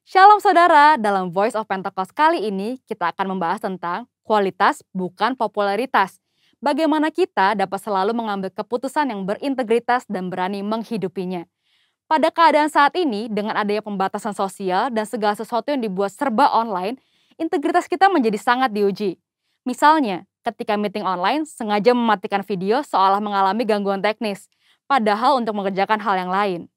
Shalom saudara, dalam Voice of Pentecost kali ini kita akan membahas tentang kualitas bukan popularitas. Bagaimana kita dapat selalu mengambil keputusan yang berintegritas dan berani menghidupinya. Pada keadaan saat ini, dengan adanya pembatasan sosial dan segala sesuatu yang dibuat serba online, integritas kita menjadi sangat diuji. Misalnya, ketika meeting online sengaja mematikan video seolah mengalami gangguan teknis, padahal untuk mengerjakan hal yang lain.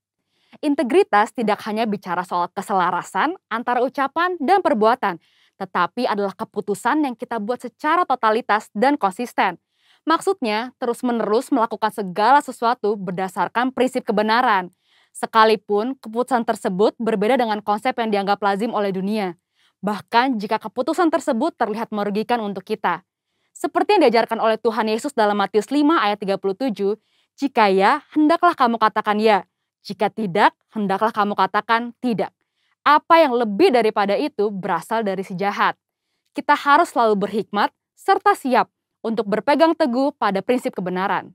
Integritas tidak hanya bicara soal keselarasan antara ucapan dan perbuatan, tetapi adalah keputusan yang kita buat secara totalitas dan konsisten. Maksudnya, terus-menerus melakukan segala sesuatu berdasarkan prinsip kebenaran. Sekalipun keputusan tersebut berbeda dengan konsep yang dianggap lazim oleh dunia. Bahkan jika keputusan tersebut terlihat merugikan untuk kita. Seperti yang diajarkan oleh Tuhan Yesus dalam Matius 5 ayat 37, jika ya, hendaklah kamu katakan ya. Jika tidak, hendaklah kamu katakan tidak. Apa yang lebih daripada itu berasal dari si jahat. Kita harus selalu berhikmat serta siap untuk berpegang teguh pada prinsip kebenaran.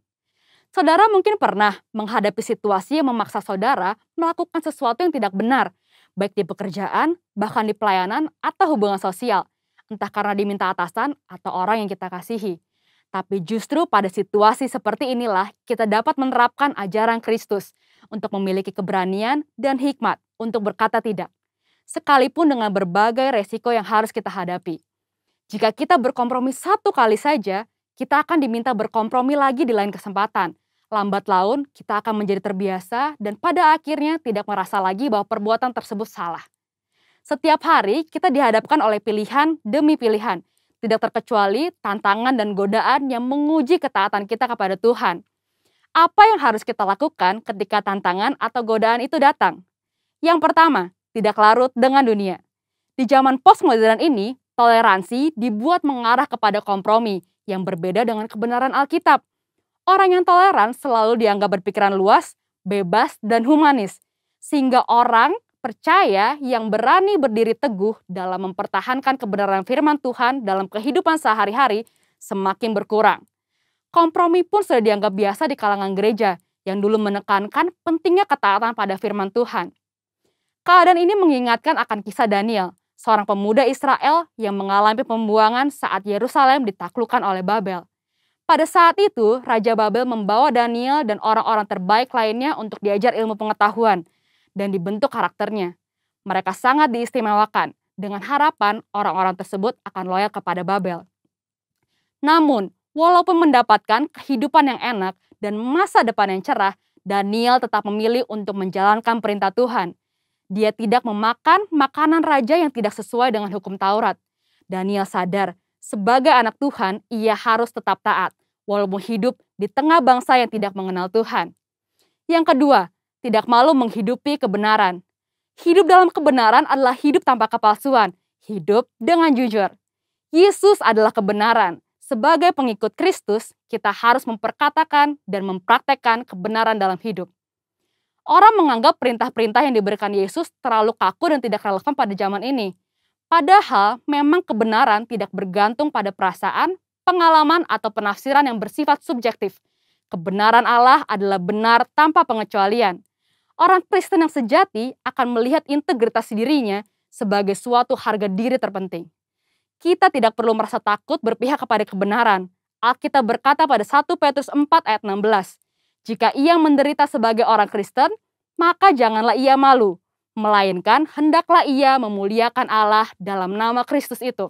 Saudara mungkin pernah menghadapi situasi yang memaksa saudara melakukan sesuatu yang tidak benar, baik di pekerjaan, bahkan di pelayanan atau hubungan sosial, entah karena diminta atasan atau orang yang kita kasihi. Tapi justru pada situasi seperti inilah kita dapat menerapkan ajaran Kristus untuk memiliki keberanian dan hikmat untuk berkata tidak, sekalipun dengan berbagai resiko yang harus kita hadapi. Jika kita berkompromi satu kali saja, kita akan diminta berkompromi lagi di lain kesempatan. Lambat laun, kita akan menjadi terbiasa dan pada akhirnya tidak merasa lagi bahwa perbuatan tersebut salah. Setiap hari kita dihadapkan oleh pilihan demi pilihan, tidak terkecuali tantangan dan godaan yang menguji ketaatan kita kepada Tuhan. Apa yang harus kita lakukan ketika tantangan atau godaan itu datang? Yang pertama, tidak larut dengan dunia. Di zaman postmodern ini, toleransi dibuat mengarah kepada kompromi yang berbeda dengan kebenaran Alkitab. Orang yang toleran selalu dianggap berpikiran luas, bebas, dan humanis. Sehingga orang percaya yang berani berdiri teguh dalam mempertahankan kebenaran firman Tuhan dalam kehidupan sehari-hari semakin berkurang. Kompromi pun sudah dianggap biasa di kalangan gereja yang dulu menekankan pentingnya ketaatan pada firman Tuhan. Keadaan ini mengingatkan akan kisah Daniel, seorang pemuda Israel yang mengalami pembuangan saat Yerusalem ditaklukkan oleh Babel. Pada saat itu, Raja Babel membawa Daniel dan orang-orang terbaik lainnya untuk diajar ilmu pengetahuan dan dibentuk karakternya. Mereka sangat diistimewakan dengan harapan orang-orang tersebut akan loyal kepada Babel. Namun, walaupun mendapatkan kehidupan yang enak dan masa depan yang cerah, Daniel tetap memilih untuk menjalankan perintah Tuhan. Dia tidak memakan makanan raja yang tidak sesuai dengan hukum Taurat. Daniel sadar, sebagai anak Tuhan, ia harus tetap taat, walaupun hidup di tengah bangsa yang tidak mengenal Tuhan. Yang kedua, tidak malu menghidupi kebenaran. Hidup dalam kebenaran adalah hidup tanpa kepalsuan, hidup dengan jujur. Yesus adalah kebenaran. Sebagai pengikut Kristus, kita harus memperkatakan dan mempraktekkan kebenaran dalam hidup. Orang menganggap perintah-perintah yang diberikan Yesus terlalu kaku dan tidak relevan pada zaman ini. Padahal memang kebenaran tidak bergantung pada perasaan, pengalaman, atau penafsiran yang bersifat subjektif. Kebenaran Allah adalah benar tanpa pengecualian. Orang Kristen yang sejati akan melihat integritas dirinya sebagai suatu harga diri terpenting. Kita tidak perlu merasa takut berpihak kepada kebenaran. Alkitab berkata pada 1 Petrus 4 ayat 16, jika ia menderita sebagai orang Kristen, maka janganlah ia malu, melainkan hendaklah ia memuliakan Allah dalam nama Kristus itu.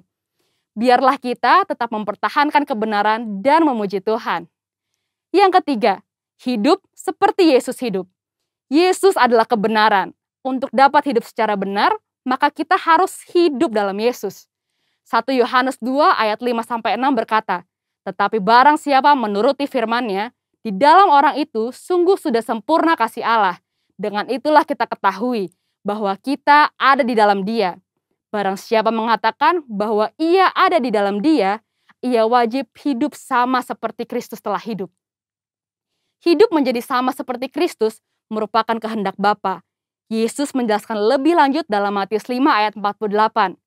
Biarlah kita tetap mempertahankan kebenaran dan memuji Tuhan. Yang ketiga, hidup seperti Yesus hidup. Yesus adalah kebenaran. Untuk dapat hidup secara benar, maka kita harus hidup dalam Yesus. 1 Yohanes 2 ayat 5-6 berkata, tetapi barang siapa menuruti firman-Nya, di dalam orang itu sungguh sudah sempurna kasih Allah. Dengan itulah kita ketahui bahwa kita ada di dalam Dia. Barang siapa mengatakan bahwa ia ada di dalam Dia, ia wajib hidup sama seperti Kristus telah hidup. Hidup menjadi sama seperti Kristus merupakan kehendak Bapa. Yesus menjelaskan lebih lanjut dalam Matius 5 ayat 48.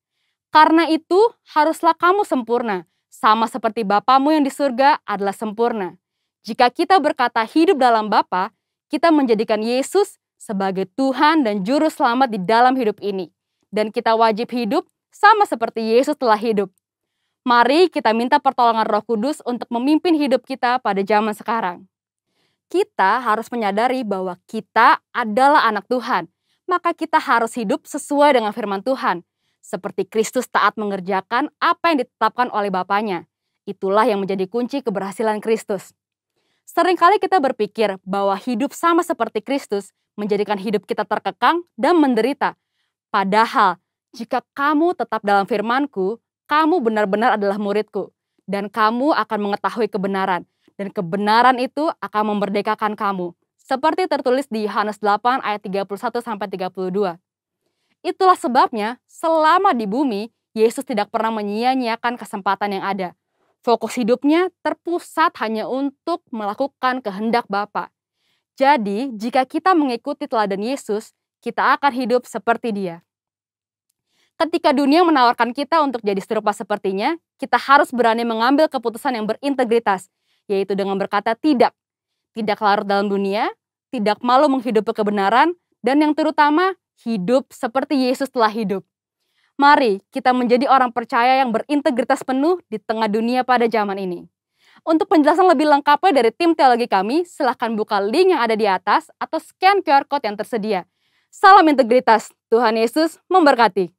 Karena itu, haruslah kamu sempurna, sama seperti Bapamu yang di surga adalah sempurna. Jika kita berkata hidup dalam Bapa, kita menjadikan Yesus sebagai Tuhan dan Juru Selamat di dalam hidup ini. dan kita wajib hidup sama seperti Yesus telah hidup. Mari kita minta pertolongan Roh Kudus untuk memimpin hidup kita pada zaman sekarang. Kita harus menyadari bahwa kita adalah anak Tuhan, maka kita harus hidup sesuai dengan firman Tuhan. Seperti Kristus taat mengerjakan apa yang ditetapkan oleh Bapanya. Itulah yang menjadi kunci keberhasilan Kristus. Seringkali kita berpikir bahwa hidup sama seperti Kristus menjadikan hidup kita terkekang dan menderita. Padahal, jika kamu tetap dalam firman-Ku, kamu benar-benar adalah murid-Ku, dan kamu akan mengetahui kebenaran, dan kebenaran itu akan memerdekakan kamu. Seperti tertulis di Yohanes 8 ayat 31-32. Itulah sebabnya, selama di bumi, Yesus tidak pernah menyia-nyiakan kesempatan yang ada. Fokus hidupnya terpusat hanya untuk melakukan kehendak Bapa. Jadi, jika kita mengikuti teladan Yesus, kita akan hidup seperti Dia. Ketika dunia menawarkan kita untuk jadi serupa sepertinya, kita harus berani mengambil keputusan yang berintegritas, yaitu dengan berkata tidak. Tidak larut dalam dunia, tidak malu menghidupi kebenaran, dan yang terutama, hidup seperti Yesus telah hidup. Mari kita menjadi orang percaya yang berintegritas penuh di tengah dunia pada zaman ini. Untuk penjelasan lebih lengkapnya dari tim teologi kami, silahkan buka link yang ada di atas atau scan QR Code yang tersedia. Salam integritas, Tuhan Yesus memberkati.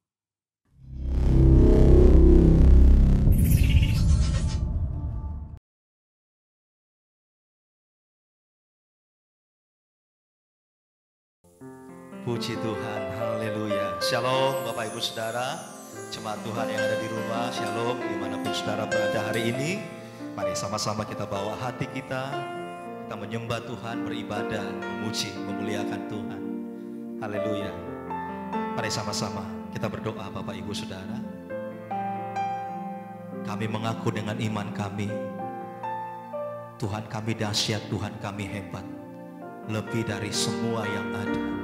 Puji Tuhan, haleluya. Shalom Bapak Ibu Saudara, jemaat Tuhan yang ada di rumah, shalom dimanapun saudara berada hari ini. Mari sama-sama kita bawa hati kita menyembah Tuhan, beribadah, memuji, memuliakan Tuhan. Haleluya. Mari sama-sama kita berdoa Bapak Ibu Saudara. Kami mengaku dengan iman kami, Tuhan kami dahsyat, Tuhan kami hebat, lebih dari semua yang ada.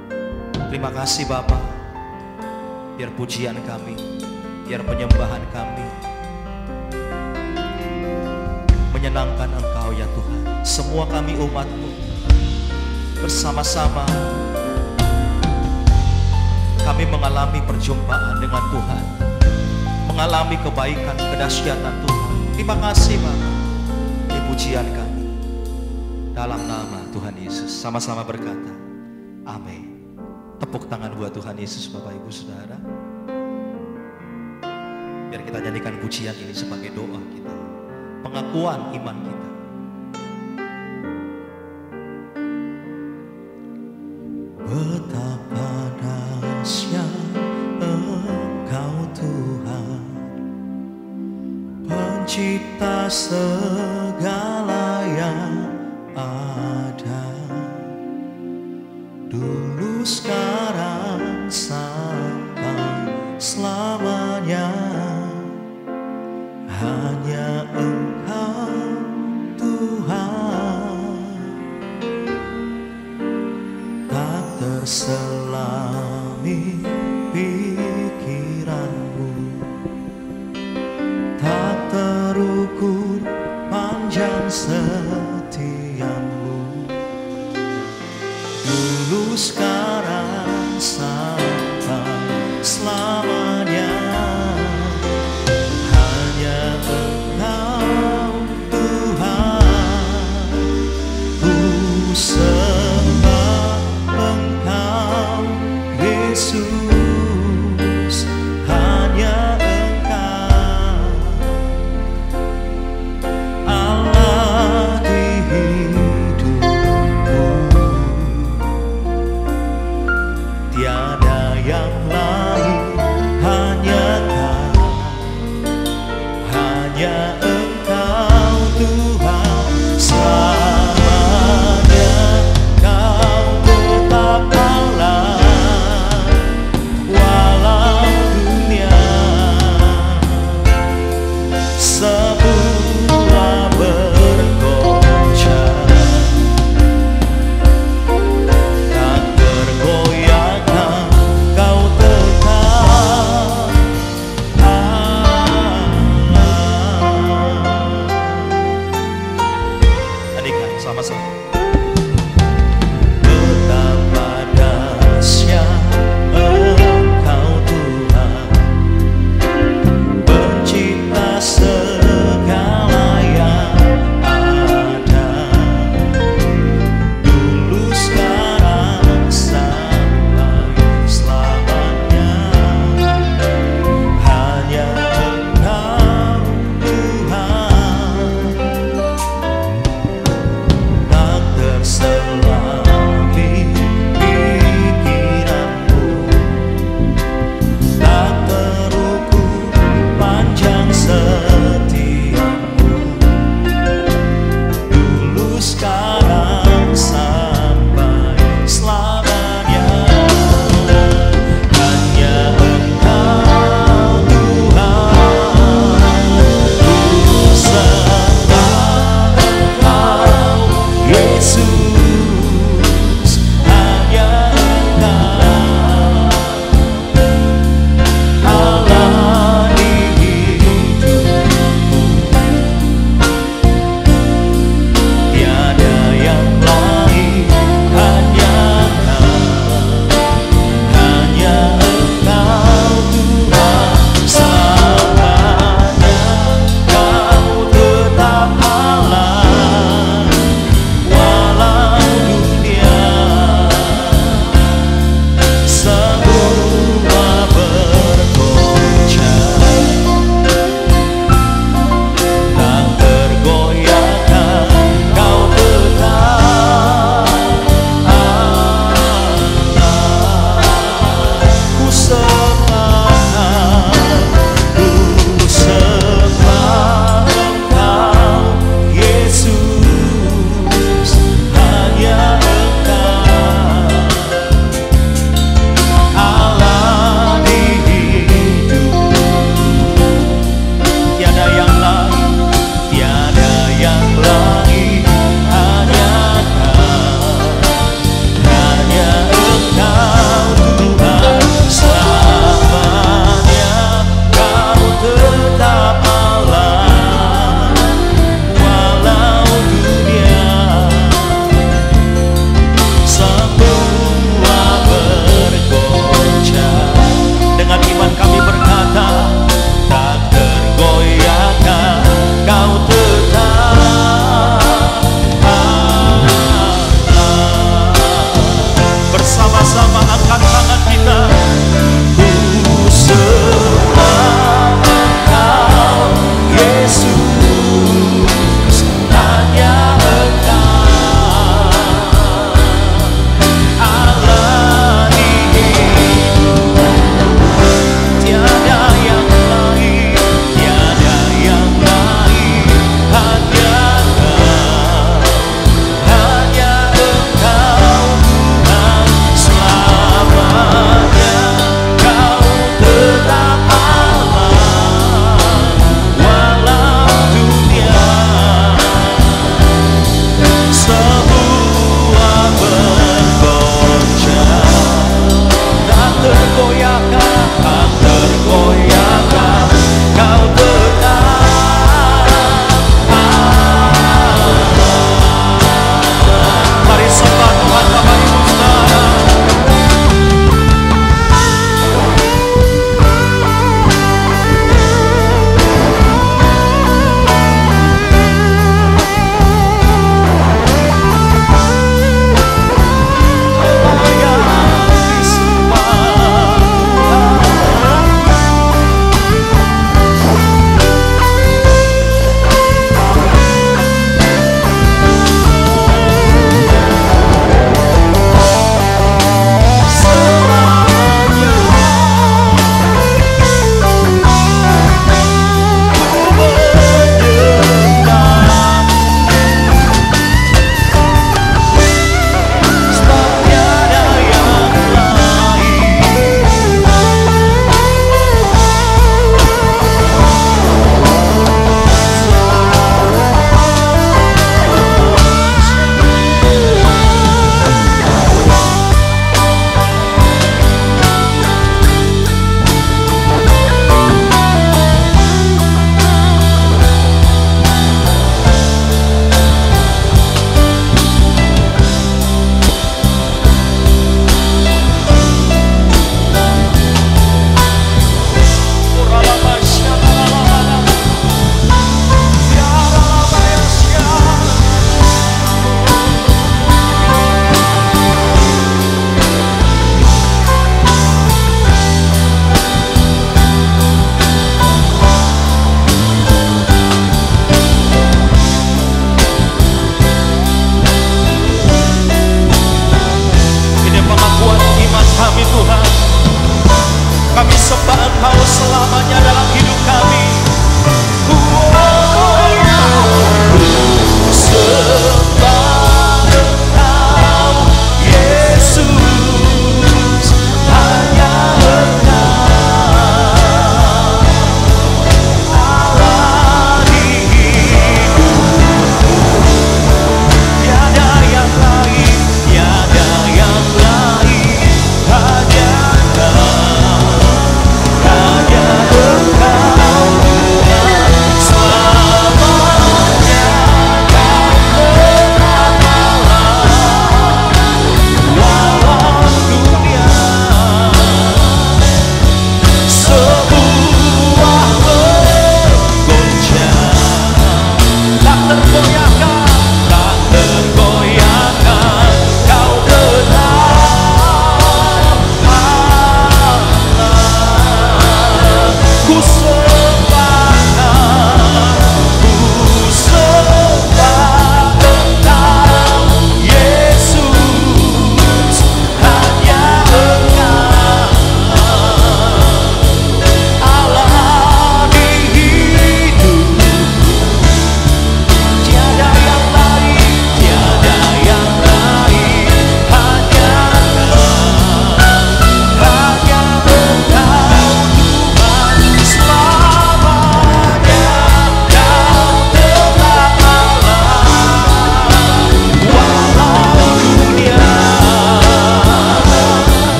Terima kasih Bapa, biar pujian kami, biar penyembahan kami menyenangkan Engkau ya Tuhan. Semua kami umat-Mu bersama-sama kami mengalami perjumpaan dengan Tuhan, mengalami kebaikan, kedahsyatan Tuhan. Terima kasih Bapa, di pujian kami dalam nama Tuhan Yesus. Sama-sama berkata, amin. Tepuk tangan buat Tuhan Yesus Bapak Ibu Saudara. Biar kita nyanyikan pujian ini sebagai doa kita, pengakuan iman kita. Betapa dahsyat Engkau Tuhan, pencipta segala yang ada, dulu sekarang sampai selamanya. Hanya Engkau Tuhan, tak terselami pikiranmu, tak terukur panjang setiamu, dulu sekarang sampai selamanya. Hanya Engkau Tuhan, ku sembah Engkau Yesus. Hanya Engkau Allah di hidupku, tiada yang lain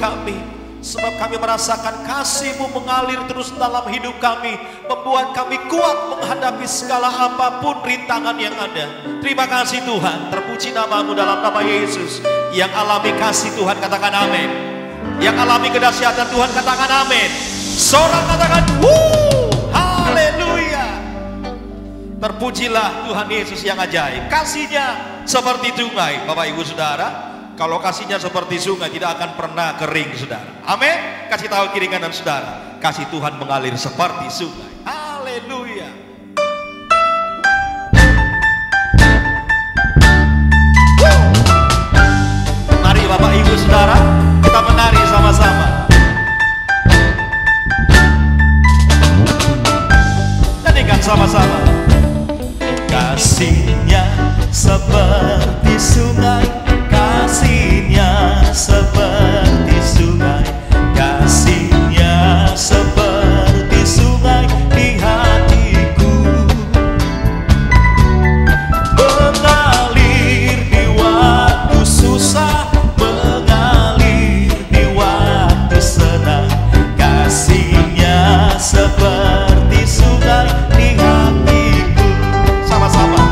kami. Sebab kami merasakan kasih-Mu mengalir terus dalam hidup kami, membuat kami kuat menghadapi segala apapun rintangan yang ada. Terima kasih Tuhan, terpuji nama-Mu dalam nama Yesus. Yang alami kasih Tuhan katakan amin. Yang alami kedahsyatan Tuhan katakan amin. Seorang katakan haleluya. Terpujilah Tuhan Yesus yang ajaib. Kasih-Nya seperti sungai. Bapak Ibu Saudara, kalau kasih-Nya seperti sungai tidak akan pernah kering, saudara. Amin. Kasih tahu kiri kanan saudara, kasih Tuhan mengalir seperti sungai. Haleluya. Mari Bapak Ibu Saudara, kita menari sama-sama. Nyanyikan sama-sama. Kasih-Nya seperti sungai, kasih-Nya seperti sungai, kasih-Nya seperti sungai di hatiku, mengalir di waktu susah, mengalir di waktu senang. Kasih-Nya seperti sungai di hatiku. Sama-sama.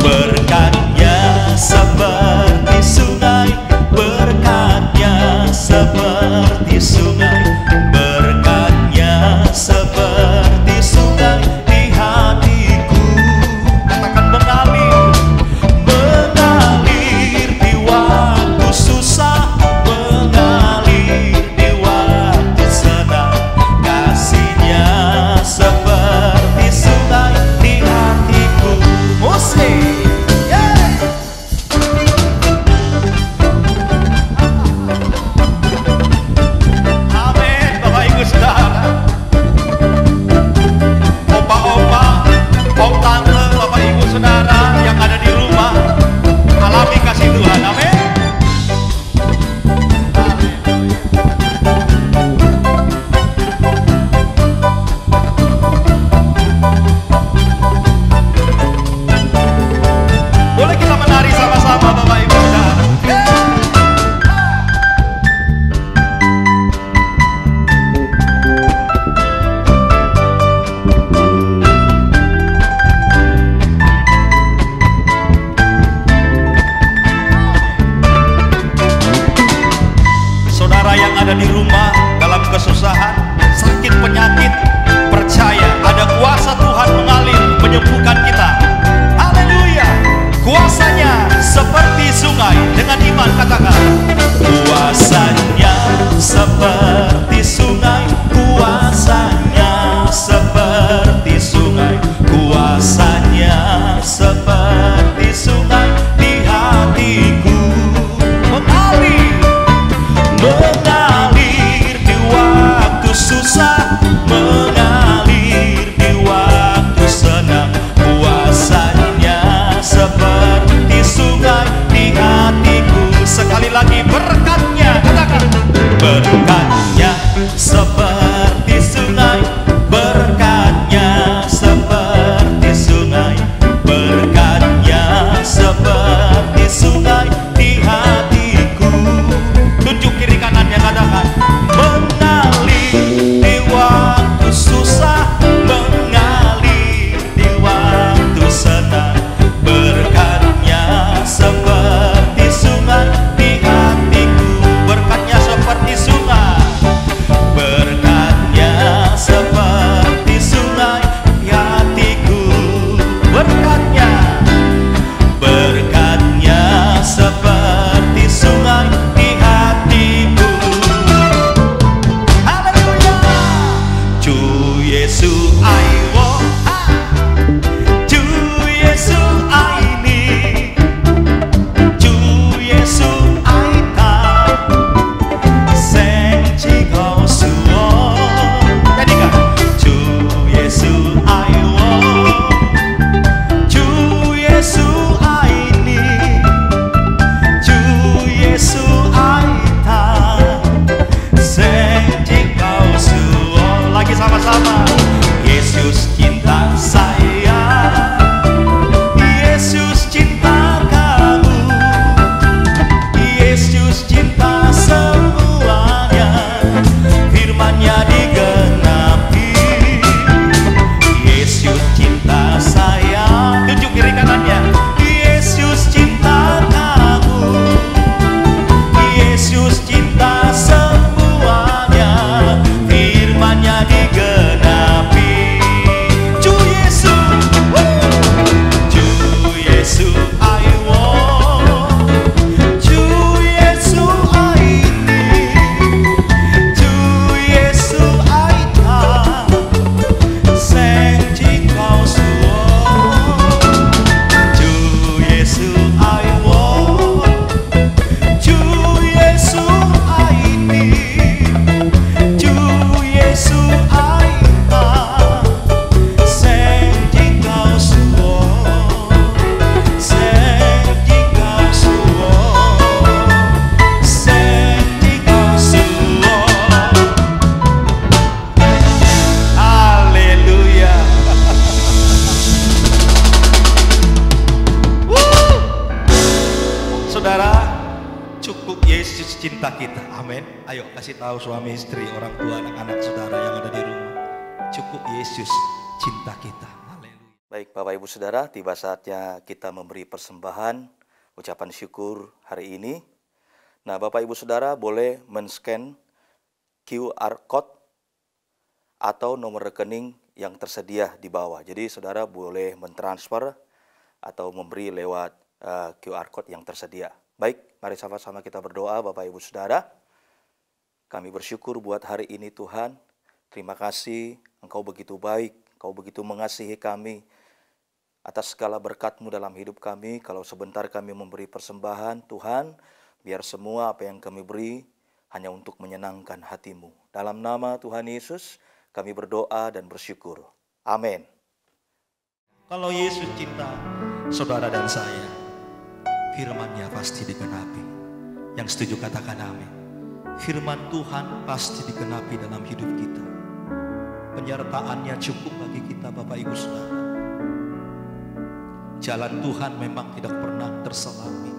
Berkat-Nya seperti sungai, berkat-Nya seperti sungai, berkat-Nya seperti sungai di hatiku. Katakan mengalir, mengalir di waktu susah, mengalir di waktu senang. Kasih-Nya seperti sungai di hatiku. Musik. Ada di rumah dalam kesusahan, sakit, penyakit, percaya ada kuasa Tuhan mengalir menyembuhkan kita. Haleluya. Kuasanya seperti sungai. Dengan iman katakan, kuasanya seperti sungai, kuasanya seperti sungai, kuasanya seperti sungai di hatiku, mengalir, mengalir di waktu susah, mengalir di waktu senang. Kuasanya seperti sungai di hatiku. Sekali lagi berkat-Nya, katakan cinta kita. Amin. Ayo kasih tahu suami istri, orang tua, anak-anak saudara yang ada di rumah. Cukup Yesus cinta kita. Haleluya. Baik Bapak Ibu Saudara, tiba saatnya kita memberi persembahan ucapan syukur hari ini. Nah Bapak Ibu Saudara boleh men-scan QR Code atau nomor rekening yang tersedia di bawah. Jadi saudara boleh mentransfer atau memberi lewat QR Code yang tersedia. Baik, mari sama-sama kita berdoa Bapak Ibu Saudara. Kami bersyukur buat hari ini Tuhan. Terima kasih, Engkau begitu baik, Engkau begitu mengasihi kami. Atas segala berkat-Mu dalam hidup kami, kalau sebentar kami memberi persembahan, Tuhan, biar semua apa yang kami beri hanya untuk menyenangkan hati-Mu. Dalam nama Tuhan Yesus, kami berdoa dan bersyukur. Amin. Kalau Yesus cinta saudara dan saya, firman-Nya pasti digenapi. Yang setuju katakan amin. Firman Tuhan pasti digenapi dalam hidup kita. Penyertaan-Nya cukup bagi kita Bapak Ibu Saudara. Jalan Tuhan memang tidak pernah terselami,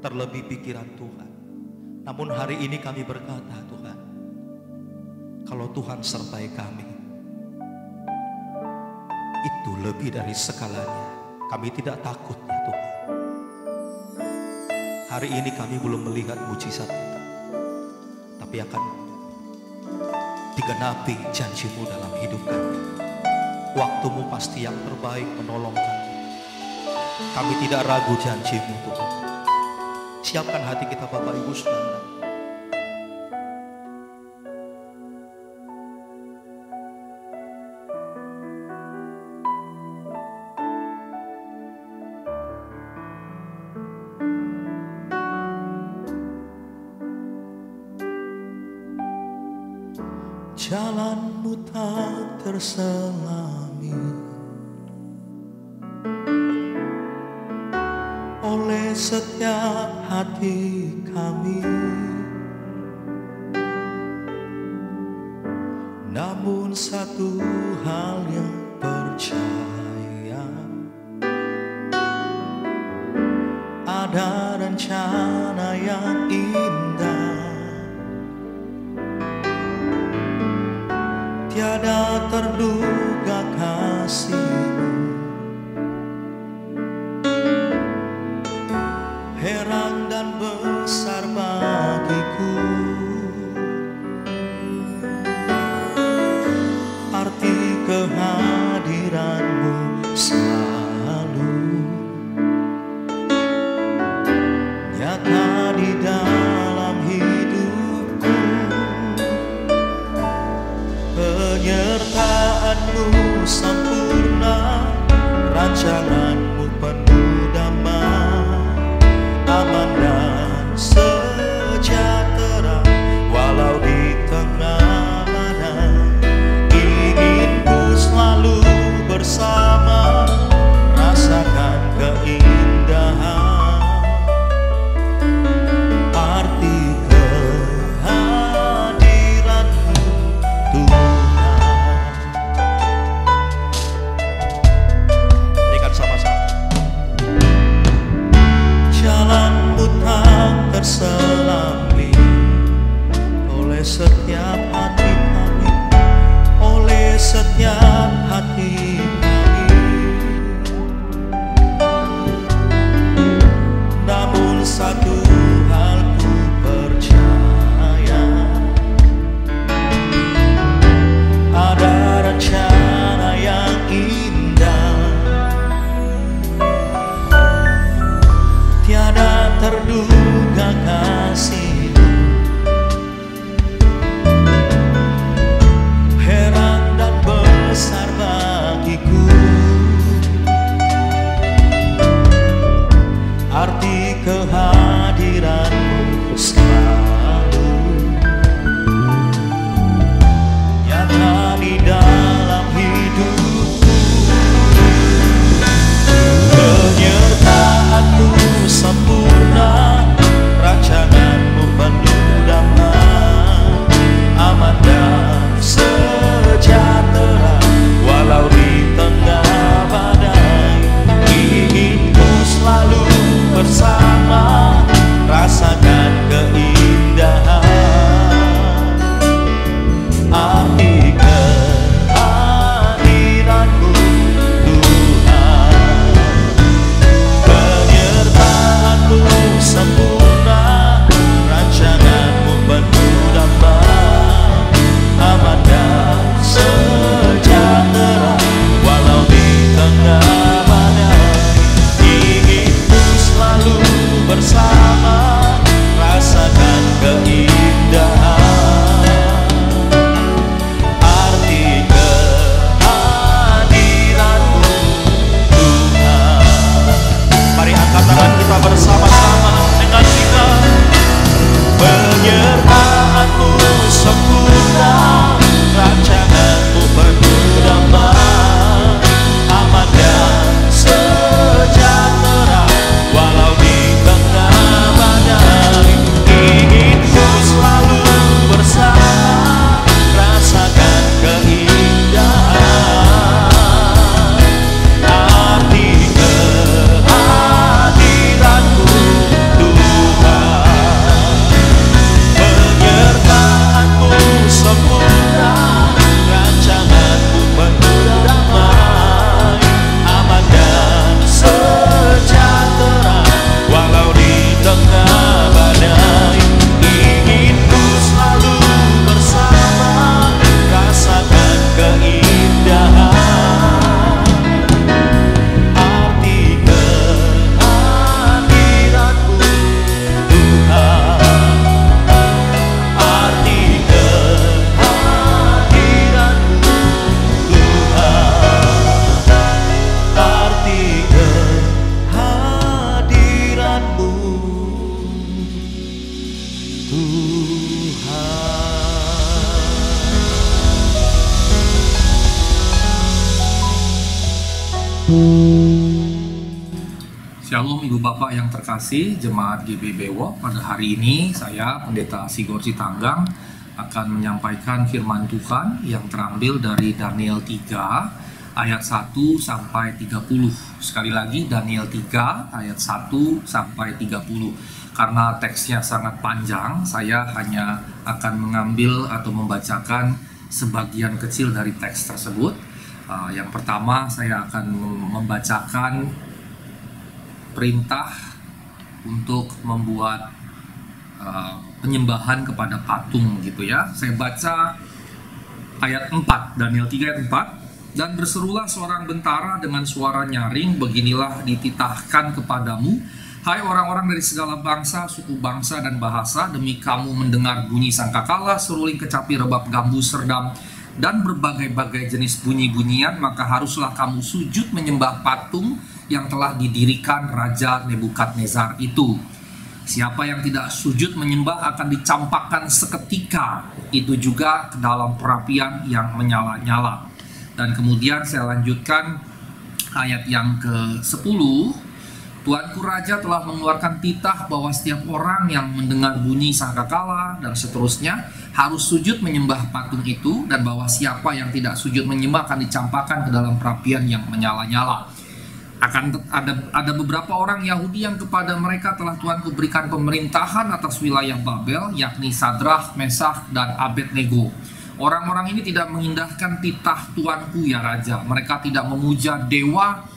terlebih pikiran Tuhan. Namun hari ini kami berkata Tuhan, kalau Tuhan sertai kami, itu lebih dari segalanya. Kami tidak takut ya Tuhan. Hari ini kami belum melihat mujizat itu, tapi akan digenapi janji-Mu dalam hidup kami. Waktu-Mu pasti yang terbaik menolong kami. Kami tidak ragu janji-Mu Tuhan. Siapkan hati kita Bapak Ibu Saudara. Jalan-Mu tak terselami oleh setiap hati kami. Namun satu hal yang percaya, ada rencana yang indah. Tiada terduga kasih-Mu, heran dan besar bagiku. Arti kehadiran-Mu selalu nyata di dalam hidupku. Penyertaan-Mu sempurna, rancangan-Mu penuh damai, aman dan sejahtera. Walau di tengah badai, ingin ku selalu bersama, rasakan keindahan arti kehadiran-Mu Tuhan. Berikan sama-sama. Jalan-Mu tak terselami oleh setiap hati kami, oleh setiap hati kami. Namun satu hal ku percaya, ada rencana yang indah. Tiada terduga kasih-Mu, heran dan besar bagiku. Arti kehadiran Shalom Ibu Bapak yang terkasih, Jemaat GB Bewo. Pada hari ini saya, Pendeta Sigor Sitanggang, akan menyampaikan firman Tuhan yang terambil dari Daniel 3 ayat 1 sampai 30. Sekali lagi Daniel 3 ayat 1 sampai 30. Karena teksnya sangat panjang, saya hanya akan mengambil atau membacakan sebagian kecil dari teks tersebut. Yang pertama saya akan membacakan perintah untuk membuat penyembahan kepada patung gitu ya. Saya baca ayat 4, Daniel 3 ayat 4. Dan berserulah seorang bentara dengan suara nyaring, beginilah dititahkan kepadamu, hai orang-orang dari segala bangsa, suku bangsa dan bahasa, demi kamu mendengar bunyi sangkakala, seruling kecapi, rebab, gambus, serdam, dan berbagai-bagai jenis bunyi-bunyian, maka haruslah kamu sujud menyembah patung yang telah didirikan Raja Nebukadnezar itu. Siapa yang tidak sujud menyembah akan dicampakkan seketika itu juga ke dalam perapian yang menyala-nyala. Dan kemudian saya lanjutkan ayat yang ke-10. Tuanku Raja telah mengeluarkan titah bahwa setiap orang yang mendengar bunyi sangkakala dan seterusnya harus sujud menyembah patung itu, dan bahwa siapa yang tidak sujud menyembah akan dicampakkan ke dalam perapian yang menyala-nyala. Akan ada beberapa orang Yahudi yang kepada mereka telah Tuanku berikan pemerintahan atas wilayah Babel, yakni Sadrah, Mesakh, dan Abednego. Orang-orang ini tidak mengindahkan titah Tuanku ya Raja. Mereka tidak memuja dewa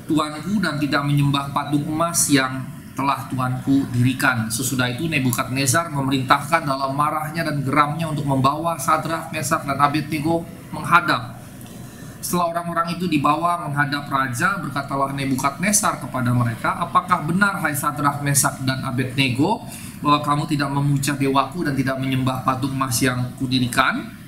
Tuanku dan tidak menyembah patung emas yang telah Tuanku dirikan. Sesudah itu Nebukadnezar memerintahkan dalam marahnya dan geramnya untuk membawa Sadrah, Mesakh, dan Abednego menghadap. Setelah orang-orang itu dibawa menghadap raja, berkatalah Nebukadnezar kepada mereka, apakah benar hai Sadrah, Mesakh, dan Abednego bahwa kamu tidak memuja dewaku dan tidak menyembah patung emas yang kudirikan?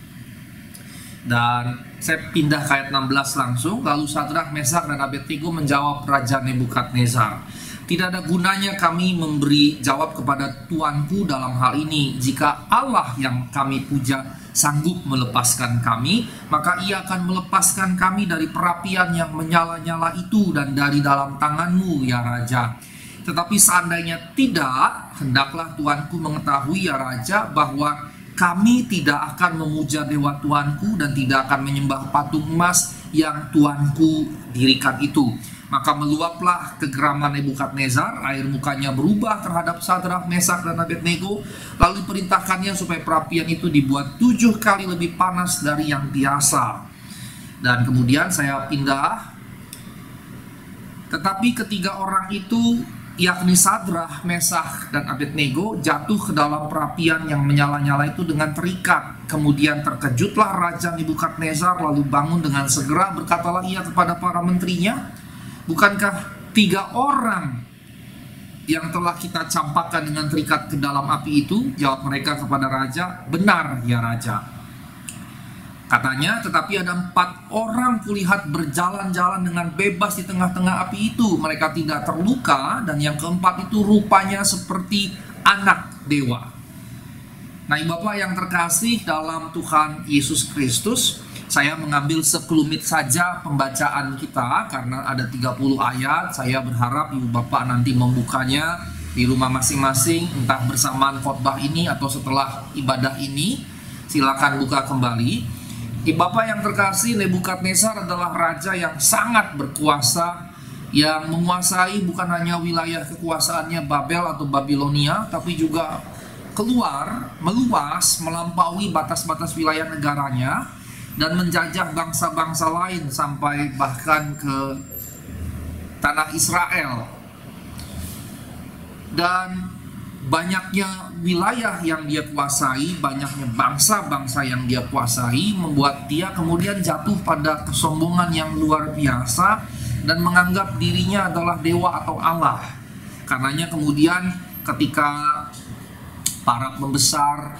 Dan saya pindah ke ayat 16 langsung. Lalu Sadrah, Mesakh, dan Abednego menjawab Raja Nebukadnezar, tidak ada gunanya kami memberi jawab kepada Tuanku dalam hal ini. Jika Allah yang kami puja sanggup melepaskan kami, maka ia akan melepaskan kami dari perapian yang menyala-nyala itu dan dari dalam tanganmu ya Raja. Tetapi seandainya tidak, hendaklah Tuanku mengetahui ya Raja, bahwa kami tidak akan memuja dewa Tuanku dan tidak akan menyembah patung emas yang Tuanku dirikan itu. Maka meluaplah kegeraman Nebukadnezar, air mukanya berubah terhadap Sadrah, Mesakh, dan Abednego. Lalu perintahkannya supaya perapian itu dibuat 7 kali lebih panas dari yang biasa. Dan kemudian saya pindah. Tetapi ketiga orang itu, yakni Sadrah, Mesakh, dan Abednego, jatuh ke dalam perapian yang menyala-nyala itu dengan terikat. Kemudian terkejutlah Raja Nebukadnezar, lalu bangun dengan segera, berkatalah ia kepada para menterinya, bukankah 3 orang yang telah kita campakkan dengan terikat ke dalam api itu? Jawab mereka kepada raja, benar ya Raja. Katanya, tetapi ada 4 orang kulihat berjalan-jalan dengan bebas di tengah-tengah api itu. Mereka tidak terluka, dan yang keempat itu rupanya seperti anak dewa. Nah, Bapak yang terkasih dalam Tuhan Yesus Kristus, saya mengambil sekelumit saja pembacaan kita karena ada 30 ayat. Saya berharap Ibu Bapak nanti membukanya di rumah masing-masing, entah bersamaan khotbah ini atau setelah ibadah ini. Silakan buka kembali. Ibu Bapak yang terkasih, Nebukadnezar adalah raja yang sangat berkuasa, yang menguasai bukan hanya wilayah kekuasaannya Babel atau Babilonia, tapi juga keluar, meluas, melampaui batas-batas wilayah negaranya, dan menjajah bangsa-bangsa lain sampai bahkan ke tanah Israel. Dan banyaknya wilayah yang dia kuasai, banyaknya bangsa-bangsa yang dia kuasai, membuat dia kemudian jatuh pada kesombongan yang luar biasa dan menganggap dirinya adalah dewa atau Allah. Karenanya kemudian ketika para pembesar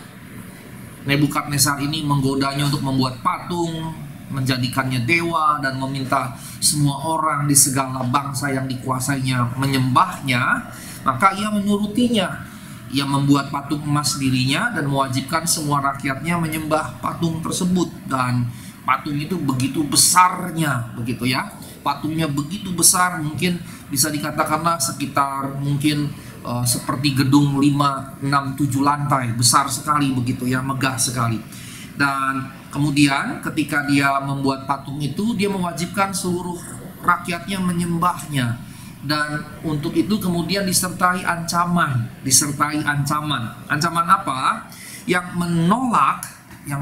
Nebukadnezar ini menggodanya untuk membuat patung, menjadikannya dewa, dan meminta semua orang di segala bangsa yang dikuasainya menyembahnya, maka ia menurutinya. Ia membuat patung emas dirinya dan mewajibkan semua rakyatnya menyembah patung tersebut. Dan patung itu begitu besarnya, begitu ya. patungnya begitu besar, mungkin bisa dikatakanlah sekitar mungkin seperti gedung 5, 6, 7 lantai, besar sekali begitu ya, megah sekali. Dan kemudian ketika dia membuat patung itu, dia mewajibkan seluruh rakyatnya menyembahnya. Dan untuk itu kemudian disertai ancaman. Ancaman apa? Yang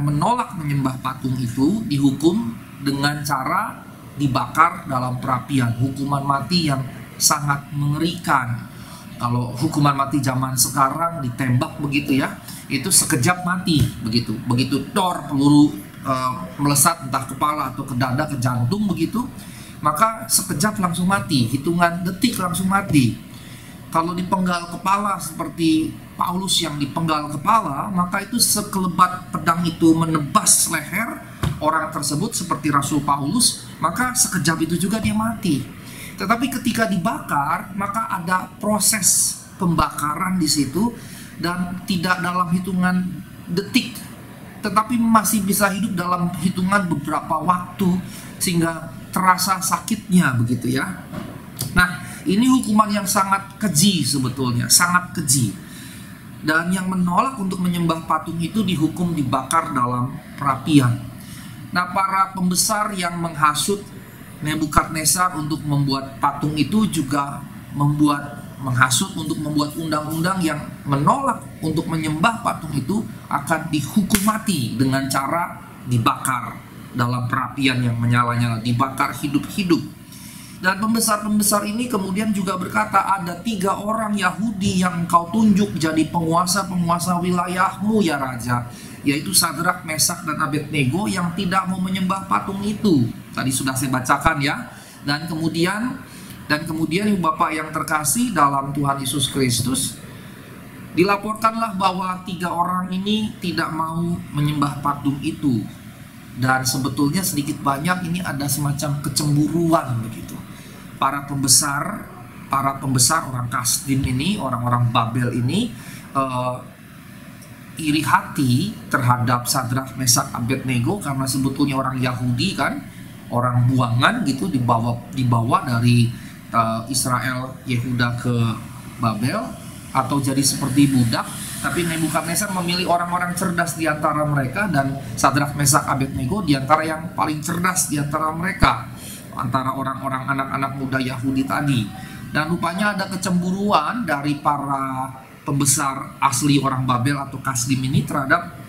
menolak menyembah patung itu dihukum dengan cara dibakar dalam perapian. Hukuman mati yang sangat mengerikan. Kalau hukuman mati zaman sekarang ditembak begitu ya, itu sekejap mati begitu. Begitu dor peluru melesat entah kepala atau ke dada, ke jantung begitu, maka sekejap langsung mati, hitungan detik langsung mati. Kalau dipenggal kepala seperti Paulus yang dipenggal kepala, maka itu sekelebat pedang itu menebas leher orang tersebut seperti Rasul Paulus, maka sekejap itu juga dia mati. Tetapi ketika dibakar, maka ada proses pembakaran di situ dan tidak dalam hitungan detik, tetapi masih bisa hidup dalam hitungan beberapa waktu sehingga terasa sakitnya begitu ya. Nah, ini hukuman yang sangat keji sebetulnya, sangat keji. Dan yang menolak untuk menyembah patung itu dihukum dibakar dalam perapian. Nah, para pembesar yang menghasut Nebukadnezar untuk membuat patung itu juga menghasut untuk membuat undang-undang yang menolak untuk menyembah patung itu akan dihukum mati dengan cara dibakar dalam perapian yang menyala-nyala, dibakar hidup-hidup. Dan pembesar-pembesar ini kemudian juga berkata, ada 3 orang Yahudi yang engkau tunjuk jadi penguasa-penguasa wilayahmu ya Raja, yaitu Sadrak, Mesak, dan Abednego yang tidak mau menyembah patung itu. Tadi sudah saya bacakan ya. Dan kemudian Ibu Bapak yang terkasih dalam Tuhan Yesus Kristus, dilaporkanlah bahwa 3 orang ini tidak mau menyembah patung itu. Dan sebetulnya sedikit banyak ini ada semacam kecemburuan begitu. Para pembesar orang Kasdim ini, orang-orang Babel ini iri hati terhadap Sadrak, Mesak, Abednego karena sebetulnya orang Yahudi kan, orang buangan gitu, dibawa dari Israel, Yehuda ke Babel atau jadi seperti budak. Tapi Nebukadnezar memilih orang-orang cerdas di antara mereka, dan Sadrak, Mesak, Abednego di antara yang paling cerdas di antara mereka, antara orang-orang anak-anak muda Yahudi tadi. Dan rupanya ada kecemburuan dari para pembesar asli orang Babel atau Kasdim ini terhadap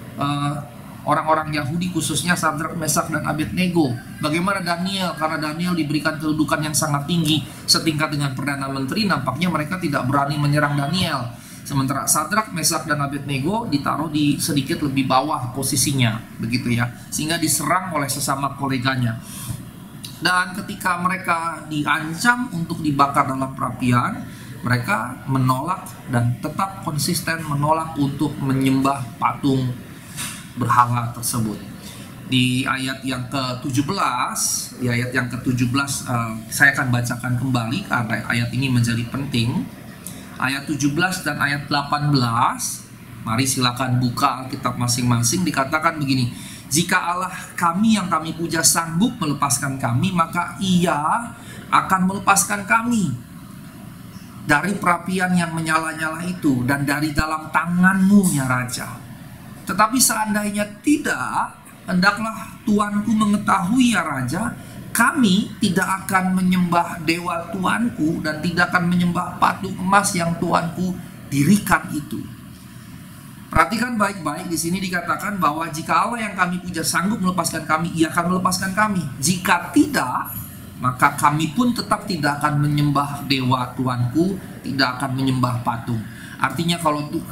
orang-orang Yahudi, khususnya Sadrak, Mesak, dan Abednego. Bagaimana Daniel? Karena Daniel diberikan kedudukan yang sangat tinggi setingkat dengan Perdana Menteri, nampaknya mereka tidak berani menyerang Daniel. Sementara Sadrak, Mesak, dan Abednego ditaruh di sedikit lebih bawah posisinya, begitu ya, sehingga diserang oleh sesama koleganya. Dan ketika mereka diancam untuk dibakar dalam perapian, mereka menolak dan tetap konsisten menolak untuk menyembah patung berhala tersebut. Di ayat yang ke-17, saya akan bacakan kembali karena ayat ini menjadi penting. Ayat 17 dan ayat 18, mari silakan buka Alkitab masing-masing. Dikatakan begini, jika Allah kami yang kami puja sanggup melepaskan kami, maka Ia akan melepaskan kami dari perapian yang menyala-nyala itu dan dari dalam tangan-Mu ya Raja. Tetapi seandainya tidak, hendaklah Tuanku mengetahui ya Raja, kami tidak akan menyembah dewa Tuanku dan tidak akan menyembah patung emas yang Tuanku dirikan itu. Perhatikan baik-baik, di sini dikatakan bahwa jika Allah yang kami puja sanggup melepaskan kami, Ia akan melepaskan kami. Jika tidak, maka kami pun tetap tidak akan menyembah dewa Tuanku, tidak akan menyembah patung. Artinya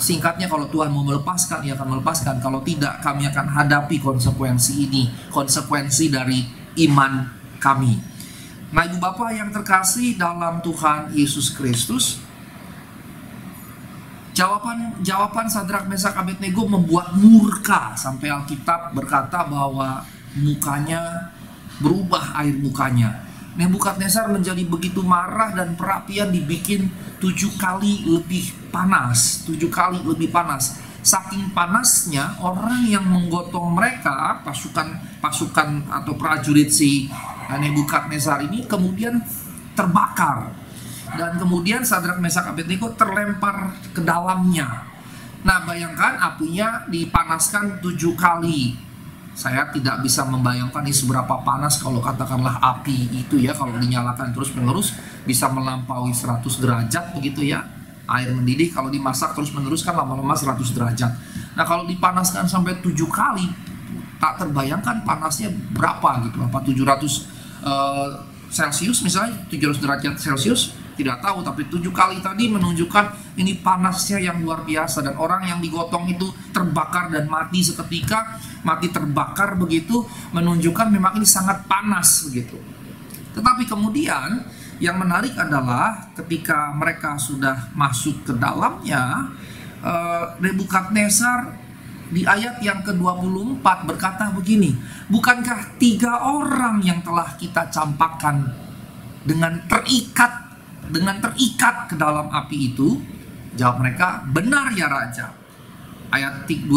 singkatnya kalau Tuhan mau melepaskan, Ia akan melepaskan. Kalau tidak, kami akan hadapi konsekuensi ini, konsekuensi dari iman kami. Nah, Ibu Bapak yang terkasih dalam Tuhan Yesus Kristus, jawaban Sadrak, Mesak, Abednego membuat murka sampai Alkitab berkata bahwa mukanya berubah, air mukanya. Nebukadnezar menjadi begitu marah dan perapian dibikin 7 kali lebih panas. Saking panasnya, orang yang menggotong mereka, pasukan atau prajurit si Nebukadnezar ini kemudian terbakar. Dan kemudian Sadrak, Mesak, Abednego terlempar ke dalamnya. Nah, bayangkan apinya dipanaskan 7 kali. Saya tidak bisa membayangkan ini seberapa panas kalau katakanlah api itu ya, kalau dinyalakan terus-menerus bisa melampaui 100 derajat begitu ya. Air mendidih kalau dimasak terus-menerus kan lama-lama 100 derajat. Nah, kalau dipanaskan sampai 7 kali, tak terbayangkan panasnya berapa gitu. Apa 700 Celcius misalnya, 700 derajat Celcius, tidak tahu, tapi 7 kali tadi menunjukkan ini panasnya yang luar biasa. Dan orang yang digotong itu terbakar dan mati seketika, mati terbakar begitu, menunjukkan memang ini sangat panas begitu. Tetapi kemudian yang menarik adalah ketika mereka sudah masuk ke dalamnya, Nebukadnezar di ayat yang ke-24 berkata begini, bukankah 3 orang yang telah kita campakkan dengan terikat ke dalam api itu? Jawab mereka, benar ya Raja. Ayat 25,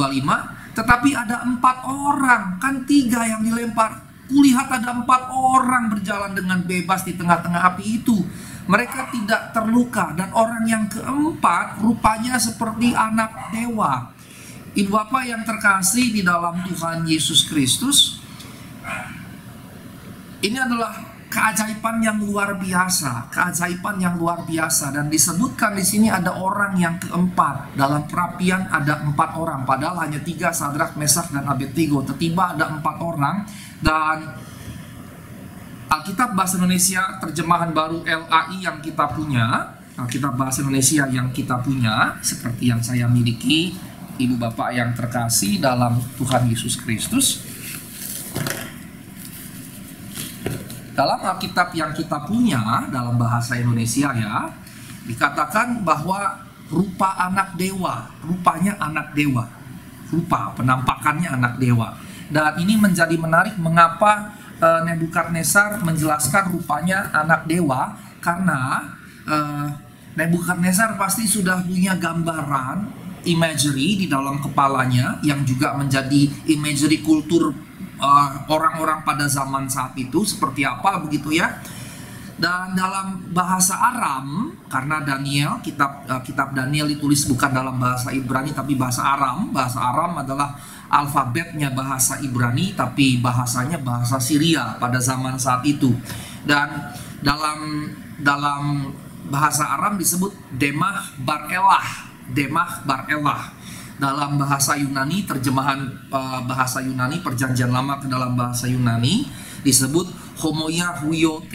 tetapi ada 4 orang, kan 3 yang dilempar. Kulihat ada 4 orang berjalan dengan bebas di tengah-tengah api itu. Mereka tidak terluka, dan orang yang keempat rupanya seperti anak dewa. Ibu Bapak yang terkasih di dalam Tuhan Yesus Kristus, ini adalah keajaiban yang luar biasa, dan disebutkan di sini ada orang yang keempat. Dalam perapian ada 4 orang, padahal hanya 3, Sadrak, Mesak, dan Abednego. Tiba-tiba ada 4 orang, dan Alkitab Bahasa Indonesia terjemahan baru LAI yang kita punya, Alkitab Bahasa Indonesia yang kita punya, seperti yang saya miliki, Ibu Bapak yang terkasih dalam Tuhan Yesus Kristus. Dalam Alkitab yang kita punya dalam bahasa Indonesia ya, dikatakan bahwa rupa anak dewa, rupanya anak dewa, rupa penampakannya anak dewa. Dan ini menjadi menarik mengapa Nebukadnezar menjelaskan rupanya anak dewa, karena Nebukadnezar pasti sudah punya gambaran, imagery di dalam kepalanya yang juga menjadi imagery kultur orang-orang pada zaman saat itu seperti apa begitu ya. Dan dalam bahasa Aram, karena Daniel, kitab Daniel ditulis bukan dalam bahasa Ibrani tapi bahasa Aram. Bahasa Aram adalah alfabetnya bahasa Ibrani tapi bahasanya bahasa Syria pada zaman saat itu. Dan dalam bahasa Aram disebut Demah Bar Elah. Dalam bahasa Yunani, terjemahan bahasa Yunani, perjanjian lama ke dalam bahasa Yunani disebut Homoia Huio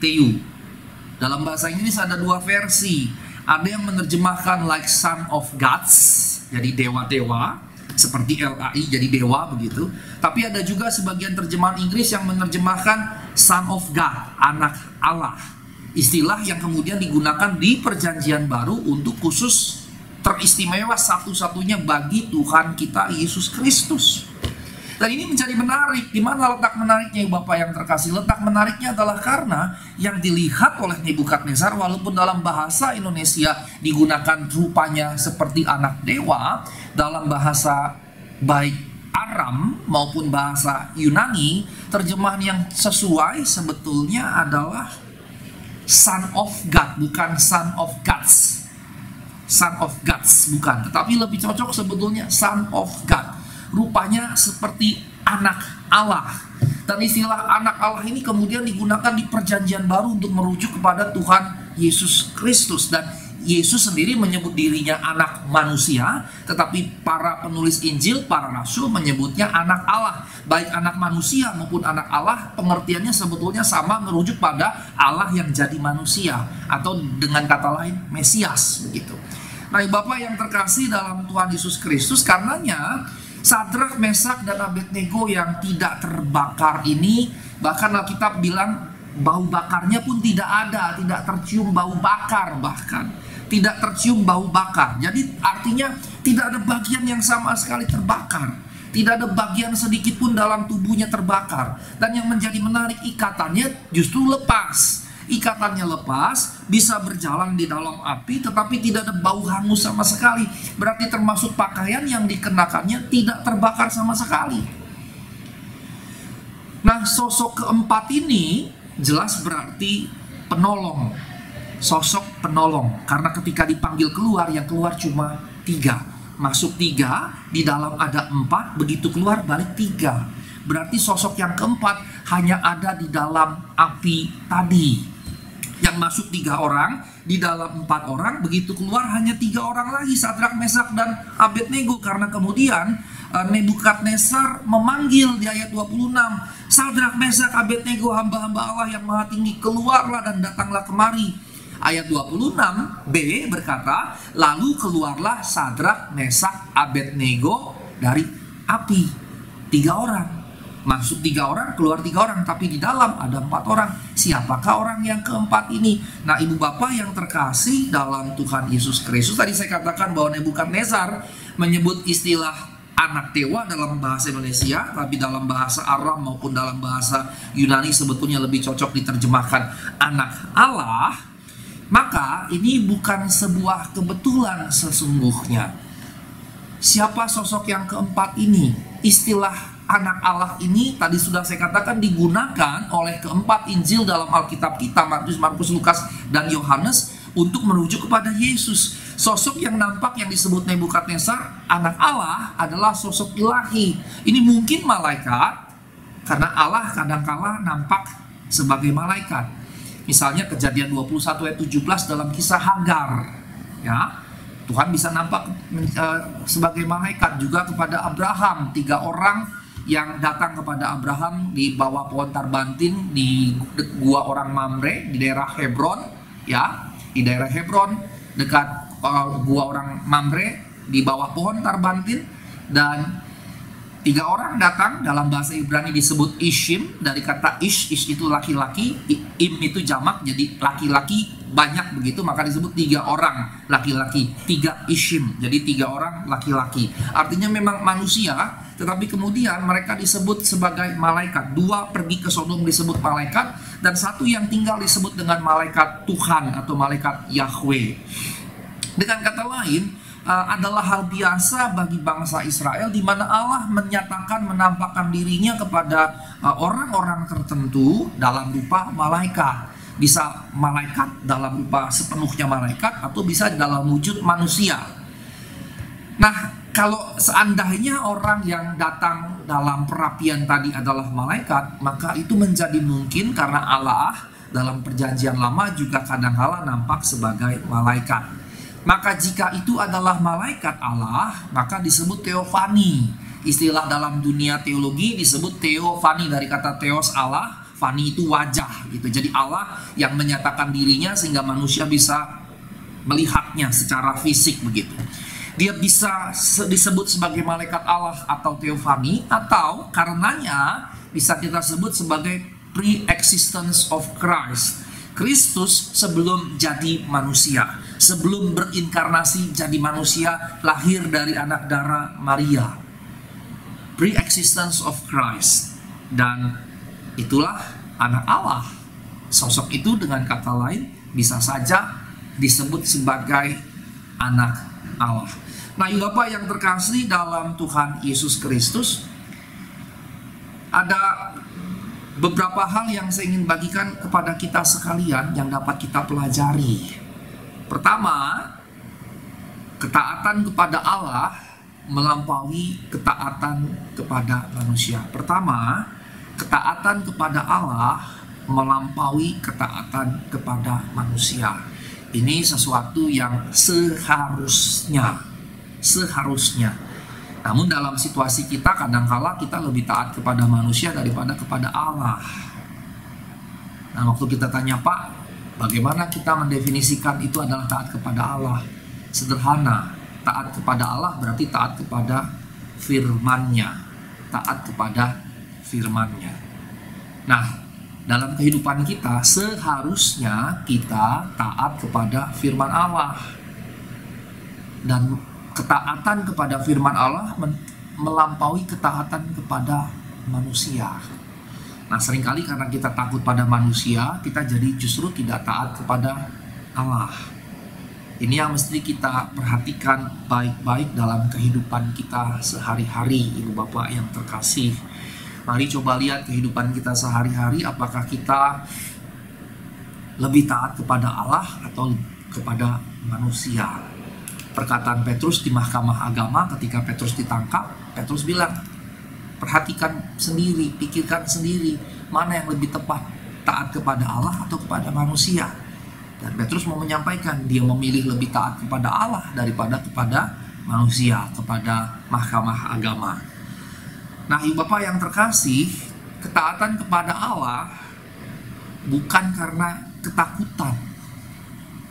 Theou. Dalam bahasa Inggris ada 2 versi. Ada yang menerjemahkan like son of gods, jadi dewa-dewa, seperti LAI jadi dewa begitu. Tapi ada juga sebagian terjemahan Inggris yang menerjemahkan son of God, anak Allah. Istilah yang kemudian digunakan di perjanjian baru untuk khusus teristimewa satu-satunya bagi Tuhan kita Yesus Kristus. Dan ini menjadi menarik. Di mana letak menariknya Bapak yang terkasih? Letak menariknya adalah karena yang dilihat oleh Nebukadnezar, walaupun dalam bahasa Indonesia digunakan rupanya seperti anak dewa, dalam bahasa baik Aram maupun bahasa Yunani, terjemahan yang sesuai sebetulnya adalah Son of God, bukan Son of Gods. Son of Gods, bukan. Tetapi lebih cocok sebetulnya Son of God. Rupanya seperti anak Allah. Dan istilah anak Allah ini kemudian digunakan di perjanjian baru untuk merujuk kepada Tuhan Yesus Kristus. Dan Yesus sendiri menyebut dirinya anak manusia, tetapi para penulis Injil, para rasul menyebutnya anak Allah. Baik anak manusia maupun anak Allah, pengertiannya sebetulnya sama, merujuk pada Allah yang jadi manusia, atau dengan kata lain Mesias begitu. Nah, Bapak yang terkasih dalam Tuhan Yesus Kristus, karenanya Sadrak, Mesak, dan Abednego yang tidak terbakar ini, bahkan Alkitab bilang bau bakarnya pun tidak ada, tidak tercium bau bakar, bahkan tidak tercium bau bakar. Jadi artinya tidak ada bagian yang sama sekali terbakar, tidak ada bagian sedikit pun dalam tubuhnya terbakar. Dan yang menjadi menarik, ikatannya justru lepas. Ikatannya lepas, bisa berjalan di dalam api, tetapi tidak ada bau hangus sama sekali. Berarti termasuk pakaian yang dikenakannya tidak terbakar sama sekali. Nah, sosok keempat ini jelas berarti penolong. Sosok penolong. Karena ketika dipanggil keluar, yang keluar cuma 3. Masuk 3, di dalam ada 4, begitu keluar balik 3. Berarti sosok yang keempat hanya ada di dalam api tadi. Yang masuk 3 orang, di dalam 4 orang, begitu keluar hanya 3 orang lagi, Sadrak, Mesak, dan Abednego. Karena kemudian Nebukadnezar memanggil di ayat 26, Sadrak, Mesak, Abednego, hamba-hamba Allah yang maha tinggi, keluarlah dan datanglah kemari. Ayat 26b berkata, lalu keluarlah Sadrak, Mesak, Abednego dari api. 3 orang. Masuk 3 orang, keluar 3 orang, tapi di dalam ada 4 orang. Siapakah orang yang keempat ini? Nah, ibu bapak yang terkasih dalam Tuhan Yesus Kristus, tadi saya katakan bahwa Nebukadnezar menyebut istilah anak dewa dalam bahasa Indonesia, tapi dalam bahasa Aram maupun dalam bahasa Yunani sebetulnya lebih cocok diterjemahkan anak Allah. Maka ini bukan sebuah kebetulan sesungguhnya. Siapa sosok yang keempat ini? Istilah anak Allah ini tadi sudah saya katakan digunakan oleh keempat Injil dalam Alkitab kita, Matius, Markus, Lukas, dan Yohanes, untuk merujuk kepada Yesus. Sosok yang nampak yang disebut Nebukadnezar, anak Allah, adalah sosok ilahi. Ini mungkin malaikat, karena Allah kadangkala nampak sebagai malaikat. Misalnya Kejadian 21 ayat 17 dalam kisah Hagar, ya, Tuhan bisa nampak sebagai malaikat juga kepada Abraham. 3 orang yang datang kepada Abraham di bawah pohon tarbantin di gua orang Mamre di daerah Hebron, ya, di daerah Hebron dekat gua orang Mamre di bawah pohon tarbantin. Dan 3 orang datang, dalam bahasa Ibrani disebut Ishim, dari kata ish itu laki-laki, im itu jamak, jadi laki-laki banyak begitu, maka disebut 3 orang laki-laki, 3 Ishim, jadi 3 orang laki-laki. Artinya memang manusia, tetapi kemudian mereka disebut sebagai malaikat. 2 pergi ke Sodom disebut malaikat, dan 1 yang tinggal disebut dengan malaikat Tuhan atau malaikat Yahweh. Dengan kata lain, adalah hal biasa bagi bangsa Israel, di mana Allah menampakkan dirinya kepada orang-orang tertentu dalam rupa malaikat. Bisa malaikat dalam rupa sepenuhnya malaikat, atau bisa dalam wujud manusia. Nah, kalau seandainya orang yang datang dalam perapian tadi adalah malaikat, maka itu menjadi mungkin karena Allah dalam perjanjian lama juga kadangkala nampak sebagai malaikat. Maka jika itu adalah malaikat Allah, maka disebut teofani. Istilah dalam dunia teologi disebut teofani, dari kata theos Allah, fani itu wajah gitu. Jadi Allah yang menyatakan dirinya sehingga manusia bisa melihatnya secara fisik begitu. Dia bisa disebut sebagai malaikat Allah atau teofani, atau karenanya bisa kita sebut sebagai pre-existence of Christ. Kristus sebelum jadi manusia, sebelum berinkarnasi jadi manusia, lahir dari anak darah Maria. Pre-existence of Christ. Dan itulah anak Allah. Sosok itu dengan kata lain bisa saja disebut sebagai anak Allah. Nah, Bapak yang terkasih dalam Tuhan Yesus Kristus, ada beberapa hal yang saya ingin bagikan kepada kita sekalian yang dapat kita pelajari. Pertama, ketaatan kepada Allah melampaui ketaatan kepada manusia. Pertama, ketaatan kepada Allah melampaui ketaatan kepada manusia. Ini sesuatu yang seharusnya. Namun dalam situasi kita kadangkala kita lebih taat kepada manusia daripada kepada Allah. Nah, waktu kita tanya, Pak, bagaimana kita mendefinisikan itu adalah taat kepada Allah? Sederhana, taat kepada Allah berarti taat kepada firman-Nya. Taat kepada firman-Nya. Nah, dalam kehidupan kita seharusnya kita taat kepada firman Allah. Dan ketaatan kepada firman Allah melampaui ketaatan kepada manusia. Nah, seringkali karena kita takut pada manusia, kita jadi justru tidak taat kepada Allah. Ini yang mesti kita perhatikan baik-baik dalam kehidupan kita sehari-hari, Ibu Bapak yang terkasih. Mari coba lihat kehidupan kita sehari-hari, apakah kita lebih taat kepada Allah atau kepada manusia. Perkataan Petrus di Mahkamah Agama ketika Petrus ditangkap, Petrus bilang, perhatikan sendiri, pikirkan sendiri, mana yang lebih tepat, taat kepada Allah atau kepada manusia. Dan Petrus mau menyampaikan, dia memilih lebih taat kepada Allah daripada kepada manusia, kepada Mahkamah Agama. Nah, Ibu Bapak yang terkasih, ketaatan kepada Allah bukan karena ketakutan.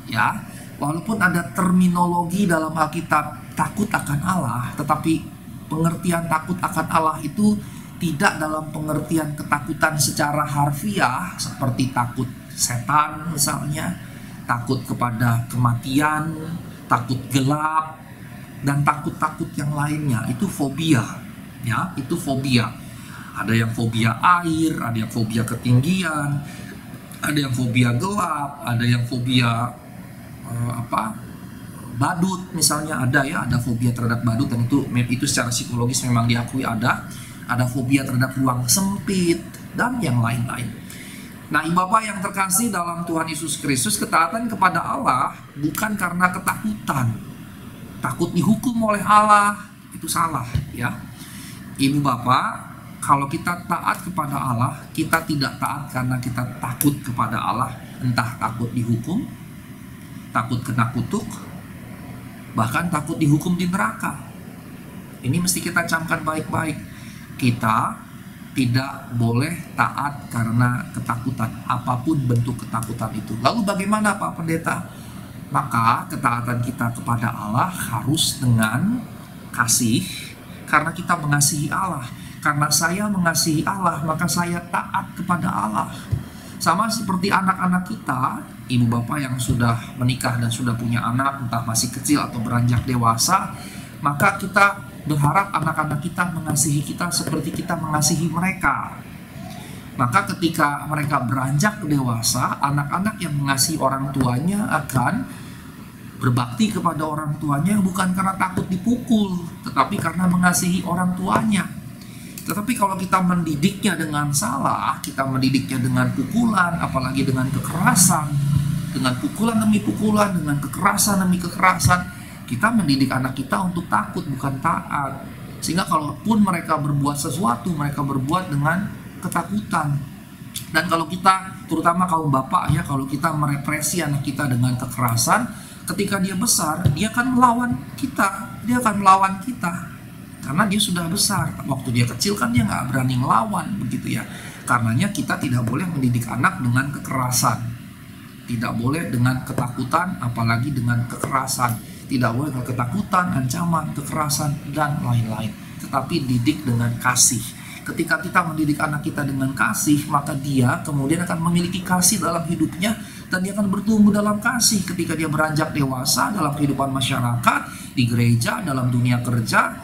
Ya, walaupun ada terminologi dalam Alkitab takut akan Allah, tetapi pengertian takut akan Allah itu tidak dalam pengertian ketakutan secara harfiah seperti takut setan misalnya, takut kepada kematian, takut gelap, dan takut-takut yang lainnya. Itu fobia, ya, itu fobia. Ada yang fobia air, ada yang fobia ketinggian, ada yang fobia gelap, ada yang fobia badut misalnya, ada fobia terhadap badut, dan itu secara psikologis memang diakui ada fobia terhadap ruang sempit dan yang lain-lain. Nah, Ibu Bapak yang terkasih dalam Tuhan Yesus Kristus, ketaatan kepada Allah bukan karena ketakutan, takut dihukum oleh Allah, itu salah, ya. Ibu Bapak, kalau kita taat kepada Allah, kita tidak taat karena kita takut kepada Allah, entah takut dihukum, takut kena kutuk, bahkan takut dihukum di neraka. Ini mesti kita camkan baik-baik. Kita tidak boleh taat karena ketakutan, apapun bentuk ketakutan itu. Lalu bagaimana Pak Pendeta? Maka ketaatan kita kepada Allah harus dengan kasih, karena kita mengasihi Allah. Karena saya mengasihi Allah, maka saya taat kepada Allah. Sama seperti anak-anak kita, ibu bapak yang sudah menikah dan sudah punya anak, entah masih kecil atau beranjak dewasa, maka kita berharap anak-anak kita mengasihi kita seperti kita mengasihi mereka. Maka ketika mereka beranjak dewasa, anak-anak yang mengasihi orang tuanya akan berbakti kepada orang tuanya bukan karena takut dipukul, tetapi karena mengasihi orang tuanya. Tetapi kalau kita mendidiknya dengan salah, kita mendidiknya dengan pukulan, apalagi dengan kekerasan, dengan pukulan demi pukulan, dengan kekerasan demi kekerasan, kita mendidik anak kita untuk takut, bukan taat. Sehingga kalaupun mereka berbuat sesuatu, mereka berbuat dengan ketakutan. Dan kalau kita, terutama kaum bapak ya, kalau kita merepresi anak kita dengan kekerasan, ketika dia besar, dia akan melawan kita. Dia akan melawan kita. Karena dia sudah besar. Waktu dia kecil kan dia nggak berani melawan, begitu ya. Karenanya kita tidak boleh mendidik anak dengan kekerasan. Tidak boleh dengan ketakutan, apalagi dengan kekerasan. Tidak boleh dengan ketakutan, ancaman, kekerasan, dan lain-lain. Tetapi didik dengan kasih. Ketika kita mendidik anak kita dengan kasih, maka dia kemudian akan memiliki kasih dalam hidupnya, dan dia akan bertumbuh dalam kasih ketika dia beranjak dewasa dalam kehidupan masyarakat, di gereja, dalam dunia kerja.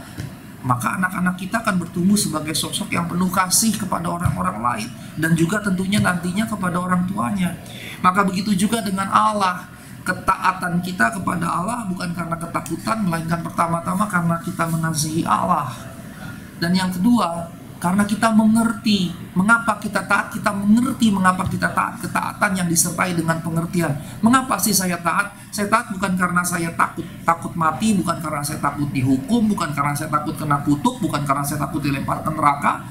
Maka anak-anak kita akan bertumbuh sebagai sosok yang penuh kasih kepada orang-orang lain, dan juga tentunya nantinya kepada orang tuanya. Maka begitu juga dengan Allah. Ketaatan kita kepada Allah bukan karena ketakutan, melainkan pertama-tama karena kita mengasihi Allah. Dan yang kedua, karena kita mengerti mengapa kita taat, kita mengerti mengapa kita taat. Ketaatan yang disertai dengan pengertian. Mengapa sih saya taat? Saya taat bukan karena saya takut mati, bukan karena saya takut dihukum, bukan karena saya takut kena kutuk, bukan karena saya takut dilempar ke neraka.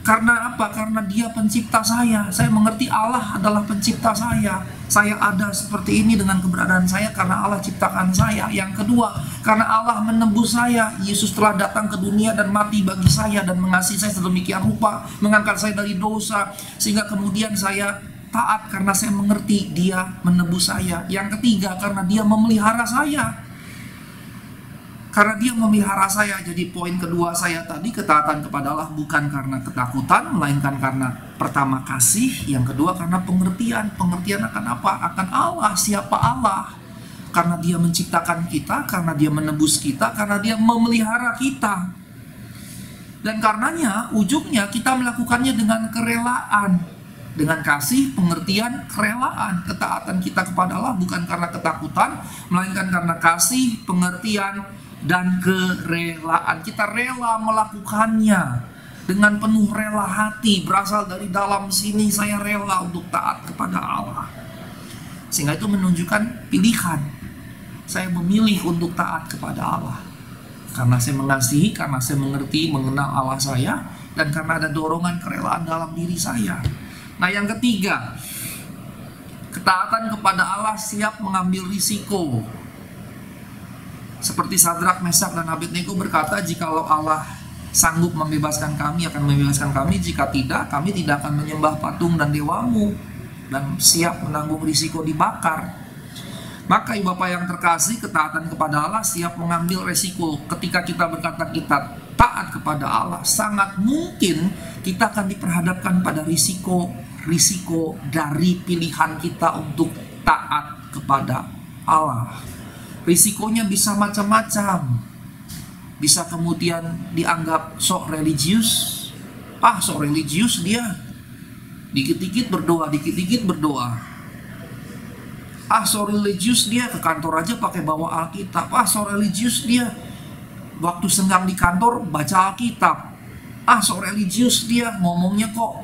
Karena apa? Karena Dia pencipta saya. Saya mengerti Allah adalah pencipta saya. Saya ada seperti ini dengan keberadaan saya karena Allah ciptakan saya. Yang kedua, karena Allah menebus saya. Yesus telah datang ke dunia dan mati bagi saya dan mengasihi saya sedemikian rupa, mengangkat saya dari dosa, sehingga kemudian saya taat karena saya mengerti Dia menebus saya. Yang ketiga, karena Dia memelihara saya. Karena Dia memelihara saya. Jadi poin kedua saya tadi, ketaatan kepada Allah bukan karena ketakutan, melainkan karena pertama kasih, yang kedua karena pengertian. Pengertian akan apa? Akan Allah. Siapa Allah? Karena Dia menciptakan kita, karena Dia menebus kita, karena Dia memelihara kita. Dan karenanya ujungnya kita melakukannya dengan kerelaan, dengan kasih, pengertian, kerelaan. Ketaatan kita kepada Allah bukan karena ketakutan, melainkan karena kasih, pengertian, dan kerelaan. Kita rela melakukannya. dengan penuh rela hati, berasal dari dalam sini, saya rela untuk taat kepada Allah. Sehingga itu menunjukkan pilihan. Saya memilih untuk taat kepada Allah. Karena saya mengasihi, karena saya mengerti, mengenal Allah saya, dan karena ada dorongan kerelaan dalam diri saya. Nah, yang ketiga, ketaatan kepada Allah siap mengambil risiko. Seperti Sadrak, Mesak, dan Abednego berkata, jikalau Allah sanggup membebaskan kami, akan membebaskan kami. Jika tidak, kami tidak akan menyembah patung dan dewamu, dan siap menanggung risiko dibakar. Maka ibu bapak yang terkasih, ketaatan kepada Allah siap mengambil resiko. Ketika kita berkata kita taat kepada Allah, sangat mungkin kita akan diperhadapkan pada risiko dari pilihan kita untuk taat kepada Allah. Risikonya bisa macam-macam. Bisa kemudian dianggap sok religius. Sok religius dia. Dikit-dikit berdoa, dikit-dikit berdoa. So religius dia, ke kantor aja pakai bawa Alkitab. So religius dia, waktu senggang di kantor baca Alkitab. So religius dia, ngomongnya kok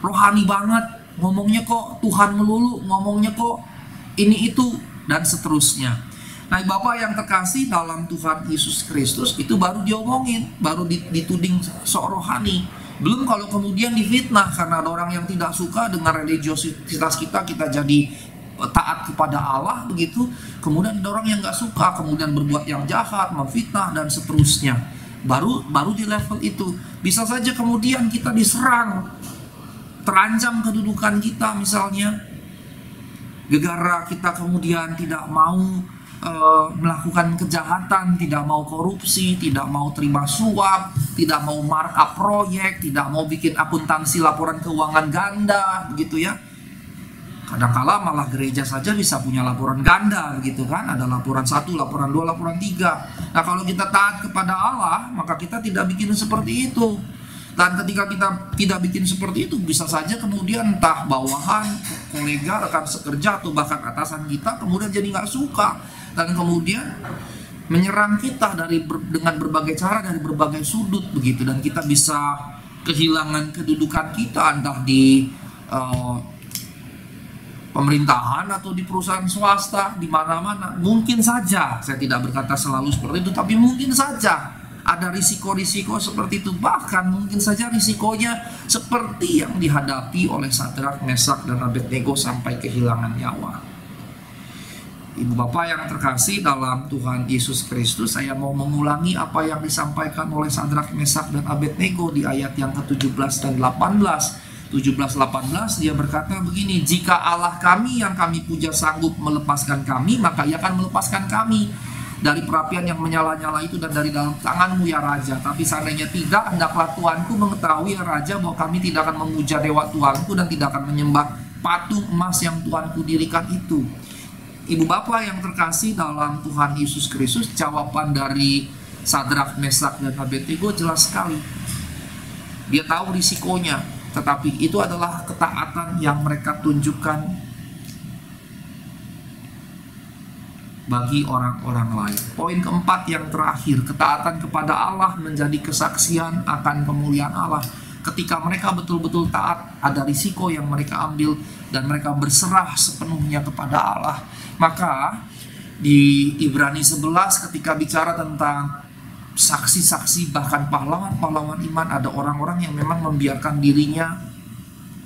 rohani banget, ngomongnya kok Tuhan melulu, ngomongnya kok ini itu, dan seterusnya. Nah, Bapak yang terkasih dalam Tuhan Yesus Kristus, itu baru diomongin, baru dituding sok rohani. Belum kalau kemudian difitnah, karena ada orang yang tidak suka dengan religiositas kita jadi taat kepada Allah begitu. Kemudian ada orang yang nggak suka, kemudian berbuat yang jahat, memfitnah, dan seterusnya. Baru di level itu. Bisa saja kemudian kita diserang, terancam kedudukan kita misalnya, gara-gara kita kemudian tidak mau melakukan kejahatan, tidak mau korupsi, tidak mau terima suap, tidak mau markup proyek, tidak mau bikin akuntansi laporan keuangan ganda, begitu ya. Kadang-kala malah gereja saja bisa punya laporan ganda, begitu kan? Ada laporan 1, laporan 2, laporan 3. Nah, kalau kita taat kepada Allah, maka kita tidak bikin seperti itu. Dan ketika kita tidak bikin seperti itu, bisa saja kemudian entah bawahan, kolega, rekan sekerja, atau bahkan atasan kita kemudian jadi nggak suka, dan kemudian menyerang kita dengan berbagai cara, dari berbagai sudut begitu, dan kita bisa kehilangan kedudukan kita, entah di pemerintahan atau di perusahaan swasta, di mana-mana. Mungkin saja, saya tidak berkata selalu seperti itu, tapi mungkin saja ada risiko-risiko seperti itu. Bahkan mungkin saja risikonya seperti yang dihadapi oleh Sadrak, Mesak, dan Abednego sampai kehilangan nyawa. Ibu bapak yang terkasih dalam Tuhan Yesus Kristus, saya mau mengulangi apa yang disampaikan oleh Sadrak, Mesak, dan Abednego di ayat yang ke-17 dan 18. 17-18 dia berkata begini, jika Allah kami yang kami puja sanggup melepaskan kami, maka ia akan melepaskan kami dari perapian yang menyala-nyala itu dan dari dalam tanganmu ya Raja. Tapi seandainya tidak, hendaklah Tuanku mengetahui ya Raja, bahwa kami tidak akan memuja dewa Tuanku dan tidak akan menyembah patung emas yang Tuanku dirikan itu. Ibu bapak yang terkasih dalam Tuhan Yesus Kristus, jawaban dari Sadrak, Mesak, dan Abednego jelas sekali. Dia tahu risikonya, tetapi itu adalah ketaatan yang mereka tunjukkan bagi orang-orang lain. Poin keempat yang terakhir, ketaatan kepada Allah menjadi kesaksian akan kemuliaan Allah. Ketika mereka betul-betul taat, ada risiko yang mereka ambil dan mereka berserah sepenuhnya kepada Allah. Maka di Ibrani 11 ketika bicara tentang saksi-saksi, bahkan pahlawan-pahlawan iman, ada orang-orang yang memang membiarkan dirinya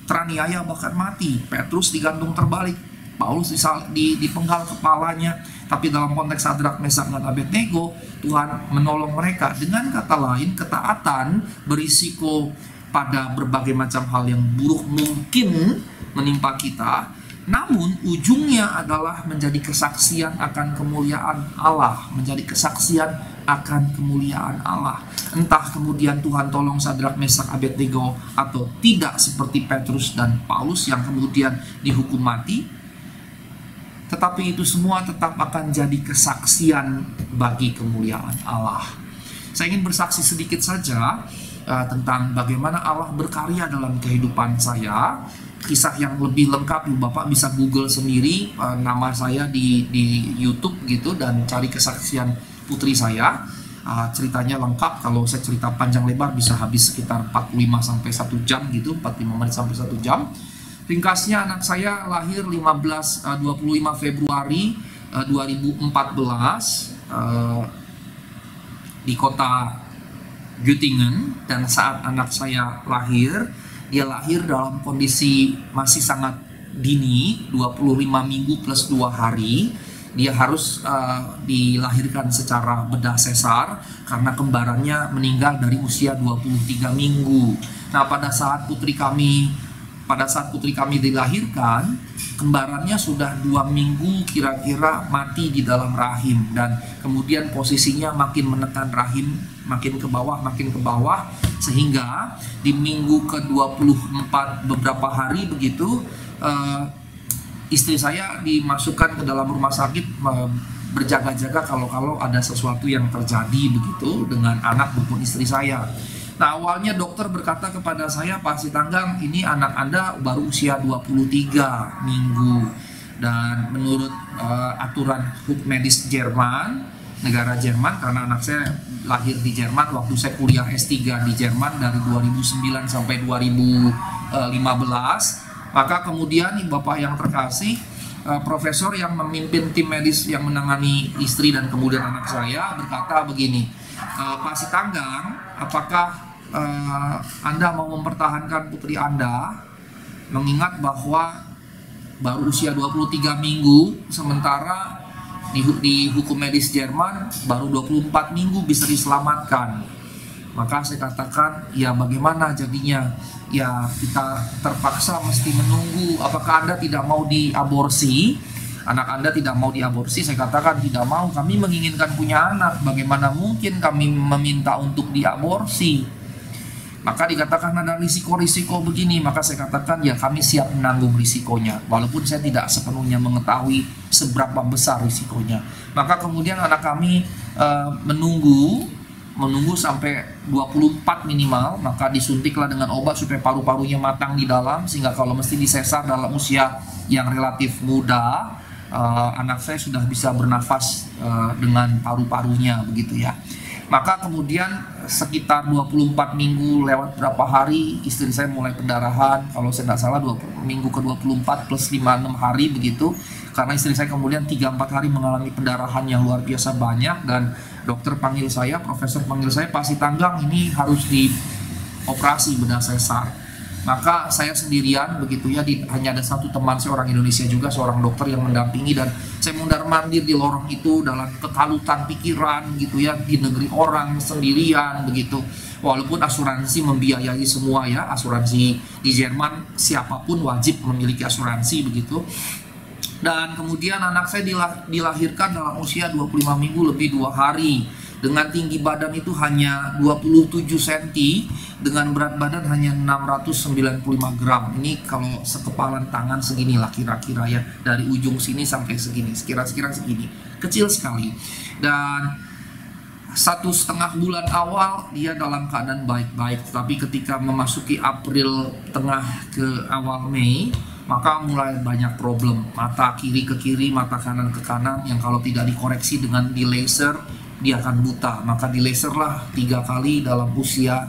teraniaya bahkan mati. Petrus digantung terbalik, Paulus dipenggal kepalanya. Tapi dalam konteks Sadrak, Mesak, dan Abednego, Tuhan menolong mereka. Dengan kata lain, ketaatan berisiko pada berbagai macam hal yang buruk mungkin menimpa kita, namun ujungnya adalah menjadi kesaksian akan kemuliaan Allah, menjadi kesaksian akan kemuliaan Allah. Entah kemudian Tuhan tolong Sadrak, Mesak, Abednego atau tidak, seperti Petrus dan Paulus yang kemudian dihukum mati, tetapi itu semua tetap akan jadi kesaksian bagi kemuliaan Allah. Saya ingin bersaksi sedikit saja tentang bagaimana Allah berkarya dalam kehidupan saya. Kisah yang lebih lengkap Bapak bisa Google sendiri nama saya di YouTube gitu, dan cari kesaksian putri saya. ceritanya lengkap. Kalau saya cerita panjang lebar bisa habis sekitar 45 sampai 1 jam gitu, 45 menit sampai 1 jam. Ringkasnya, anak saya lahir 25 Februari 2014 di kota Göttingen, dan saat anak saya lahir, dia lahir dalam kondisi masih sangat dini, 25 minggu plus 2 hari. Dia harus dilahirkan secara bedah sesar karena kembarannya meninggal dari usia 23 minggu. Nah, pada saat putri kami dilahirkan, kembarannya sudah 2 minggu kira-kira mati di dalam rahim, dan kemudian posisinya makin menekan rahim, makin ke bawah, sehingga di minggu ke-24 beberapa hari begitu, istri saya dimasukkan ke dalam rumah sakit berjaga-jaga kalau ada sesuatu yang terjadi begitu dengan anak maupun istri saya. Nah, awalnya dokter berkata kepada saya, Pak Sitanggang, ini anak Anda baru usia 23 minggu. Dan menurut aturan hukum medis Jerman, negara Jerman, karena anak saya lahir di Jerman waktu saya kuliah S3 di Jerman dari 2009 sampai 2015, maka kemudian Bapak yang terkasih, profesor yang memimpin tim medis yang menangani istri dan kemudian anak saya berkata begini, Pak Sitanggang, apakah Anda mau mempertahankan putri Anda, mengingat bahwa baru usia 23 minggu, sementara di hukum medis Jerman baru 24 minggu bisa diselamatkan. Maka saya katakan, ya bagaimana jadinya? Ya kita terpaksa mesti menunggu. Apakah Anda tidak mau diaborsi? Anak Anda tidak mau diaborsi? Saya katakan tidak mau, kami menginginkan punya anak. Bagaimana mungkin kami meminta untuk diaborsi? Maka dikatakan ada risiko-risiko begini. Maka saya katakan ya kami siap menanggung risikonya, walaupun saya tidak sepenuhnya mengetahui seberapa besar risikonya. Maka kemudian anak kami menunggu sampai 24 minimal, maka disuntiklah dengan obat supaya paru-parunya matang di dalam, sehingga kalau mesti disesar dalam usia yang relatif muda, anak saya sudah bisa bernafas dengan paru-parunya begitu ya. Maka kemudian sekitar 24 minggu lewat berapa hari, istri saya mulai pendarahan, kalau saya tidak salah 20 minggu ke-24 plus 5-6 hari begitu, karena istri saya kemudian 3-4 hari mengalami pendarahan yang luar biasa banyak, dan dokter panggil saya, profesor panggil saya, Pak Sitanggang, ini harus dioperasi bedah sesar. Maka saya sendirian begitu ya, hanya ada satu teman saya orang Indonesia juga, seorang dokter yang mendampingi, dan saya mondar-mandir di lorong itu dalam kekalutan pikiran gitu ya, di negeri orang sendirian begitu. Walaupun asuransi membiayai semua ya, asuransi di Jerman siapapun wajib memiliki asuransi begitu. Dan kemudian anak saya dilahirkan dalam usia 25 minggu lebih 2 hari, dengan tinggi badan itu hanya 27 cm, dengan berat badan hanya 695 gram. Ini kalau sekepalan tangan segini lah kira-kira ya, dari ujung sini sampai segini, kira-kira segini, kecil sekali. Dan 1,5 bulan awal dia dalam keadaan baik-baik, tapi ketika memasuki April tengah ke awal Mei, maka mulai banyak problem. Mata kiri ke kiri, mata kanan ke kanan, yang kalau tidak dikoreksi dengan di laser dia akan buta. Maka di laser lah 3 kali dalam usia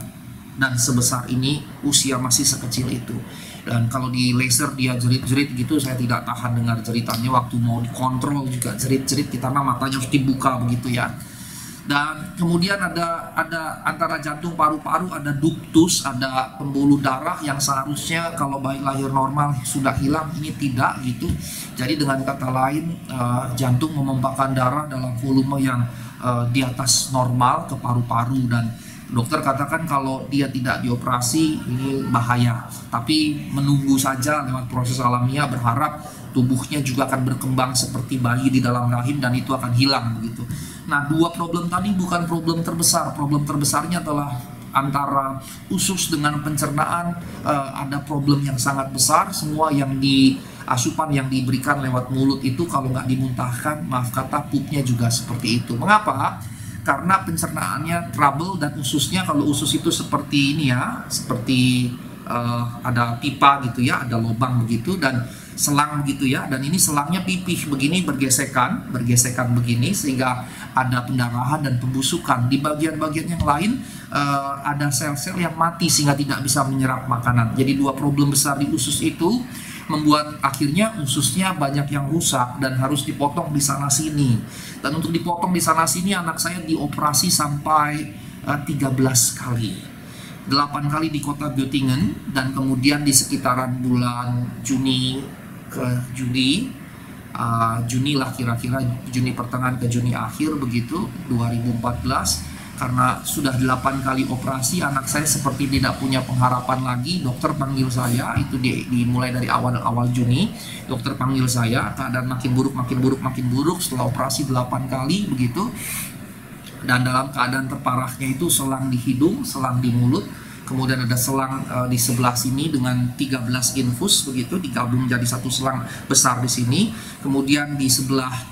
dan sebesar ini, usia masih sekecil itu. Dan kalau di laser dia jerit-jerit gitu, saya tidak tahan dengar jeritannya. Waktu mau dikontrol juga jerit-jerit, karena matanya harus dibuka begitu ya. Dan kemudian ada antara jantung paru-paru ada ductus, ada pembuluh darah yang seharusnya kalau bayi lahir normal sudah hilang, ini tidak gitu. Jadi dengan kata lain, jantung memompahkan darah dalam volume yang di atas normal ke paru-paru, dan dokter katakan kalau dia tidak dioperasi ini bahaya. Tapi menunggu saja lewat proses alamiah, berharap tubuhnya juga akan berkembang seperti bayi di dalam rahim dan itu akan hilang begitu. Nah, 2 problem tadi bukan problem terbesar. Problem terbesarnya adalah antara usus dengan pencernaan, ada problem yang sangat besar. Semua yang asupan yang diberikan lewat mulut itu kalau nggak dimuntahkan, maaf kata, pupnya juga seperti itu. Mengapa? Karena pencernaannya trouble, dan ususnya, kalau usus itu seperti ini ya, seperti ada pipa gitu ya, ada lubang begitu dan selang gitu ya, dan ini selangnya pipih begini, bergesekan begini, sehingga ada pendarahan dan pembusukan. Di bagian-bagian yang lain ada sel-sel yang mati sehingga tidak bisa menyerap makanan. Jadi dua problem besar di usus itu membuat akhirnya ususnya banyak yang rusak dan harus dipotong di sana sini. Dan untuk dipotong di sana sini anak saya dioperasi sampai 13 kali. 8 kali di kota Göttingen dan kemudian di sekitaran bulan Juni ke Juli, Juni lah kira-kira, Juni pertengahan ke Juni akhir begitu 2014. Karena sudah 8 kali operasi, anak saya seperti tidak punya pengharapan lagi. Dokter panggil saya, itu dimulai dari awal Juni. Dokter panggil saya, keadaan makin buruk. Setelah operasi 8 kali begitu. Dan dalam keadaan terparahnya itu selang di hidung, selang di mulut. Kemudian ada selang di sebelah sini dengan 13 infus begitu, digabung jadi satu selang besar di sini. Kemudian di sebelah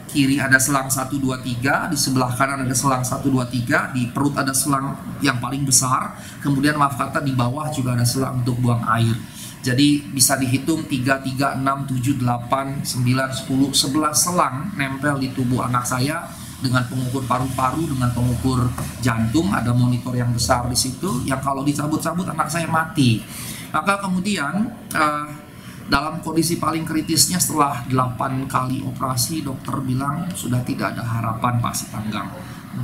kiri ada selang 1, 2, 3, di sebelah kanan ada selang 1, 2, 3, di perut ada selang yang paling besar, kemudian maaf kata di bawah juga ada selang untuk buang air. Jadi bisa dihitung 3, 6, 7, 8, 9, 10, 11 selang nempel di tubuh anak saya dengan pengukur paru-paru, dengan pengukur jantung, ada monitor yang besar di situ yang kalau dicabut-cabut anak saya mati. Maka kemudian dalam kondisi paling kritisnya setelah 8 kali operasi, dokter bilang sudah tidak ada harapan Pak Sitanggang.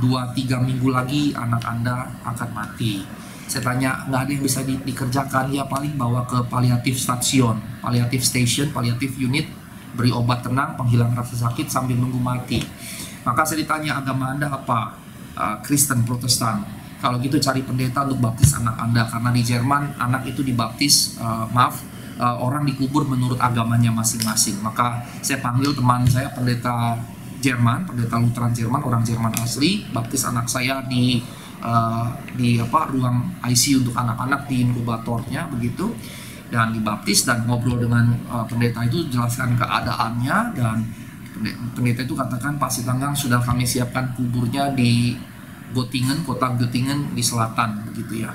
2-3 minggu lagi anak Anda akan mati. Saya tanya, nggak ada yang bisa dikerjakan? Ya paling bawa ke palliative station, palliative unit, beri obat tenang, penghilang rasa sakit sambil nunggu mati. Maka saya ditanya, agama Anda apa? Kristen, Protestan. Kalau gitu cari pendeta untuk baptis anak Anda, karena di Jerman anak itu dibaptis, orang dikubur menurut agamanya masing-masing. Maka saya panggil teman saya pendeta Jerman, pendeta Lutheran Jerman, orang Jerman asli, baptis anak saya di ruang ICU untuk anak-anak di inkubatornya begitu, dan dibaptis dan ngobrol dengan pendeta itu, jelaskan keadaannya, dan pendeta itu katakan, Pak Sitanggang sudah kami siapkan kuburnya di Göttingen, kota Göttingen di selatan begitu ya.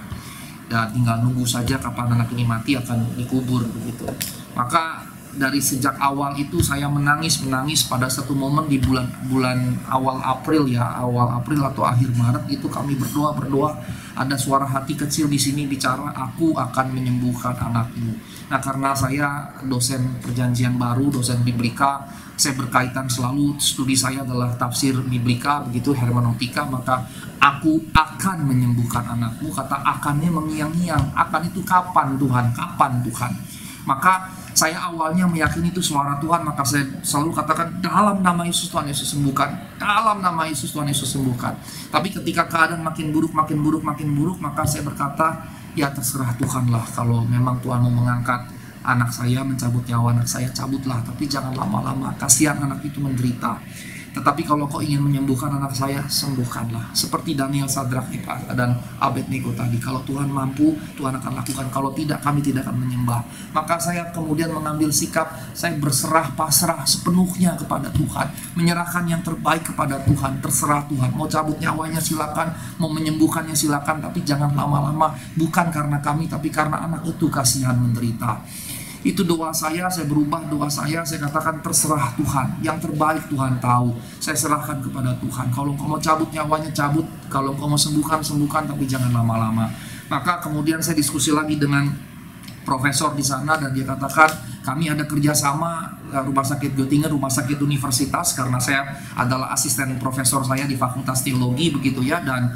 Dan tinggal nunggu saja kapan anak ini mati akan dikubur begitu. Maka dari sejak awal itu saya menangis pada satu momen di bulan awal April atau akhir Maret itu kami berdoa, ada suara hati kecil di sini bicara, aku akan menyembuhkan anakmu. Nah, karena saya dosen perjanjian baru, dosen biblika, saya berkaitan selalu, studi saya adalah tafsir biblika begitu, hermeneutika, maka aku akan menyembuhkan anakmu. Kata akannya mengiang-iang, akan itu kapan Tuhan? Maka saya awalnya meyakini itu suara Tuhan, maka saya selalu katakan, dalam nama Yesus Tuhan Yesus sembuhkan, dalam nama Yesus Tuhan Yesus sembuhkan. Tapi ketika keadaan makin buruk, maka saya berkata, ya terserah Tuhan lah, kalau memang Tuhan mau mengangkat anak saya, mencabut nyawa anak saya, cabutlah, tapi jangan lama-lama, kasihan anak itu menderita. Tetapi kalau kau ingin menyembuhkan anak saya, sembuhkanlah. Seperti Daniel, Sadrak, dan Abednego tadi, kalau Tuhan mampu, Tuhan akan lakukan. Kalau tidak, kami tidak akan menyembah. Maka saya kemudian mengambil sikap, saya berserah pasrah sepenuhnya kepada Tuhan, menyerahkan yang terbaik kepada Tuhan. Terserah Tuhan, mau cabut nyawanya silakan, mau menyembuhkannya silakan, tapi jangan lama-lama. Bukan karena kami, tapi karena anak itu kasihan menderita. Itu doa saya berubah doa saya katakan terserah Tuhan, yang terbaik Tuhan tahu, saya serahkan kepada Tuhan. Kalau engkau mau cabut nyawanya cabut, kalau engkau mau sembuhkan, tapi jangan lama-lama. Maka kemudian saya diskusi lagi dengan profesor di sana, dan dia katakan kami ada kerjasama rumah sakit Göttingen, rumah sakit universitas, karena saya adalah asisten profesor saya di Fakultas Teologi begitu ya, dan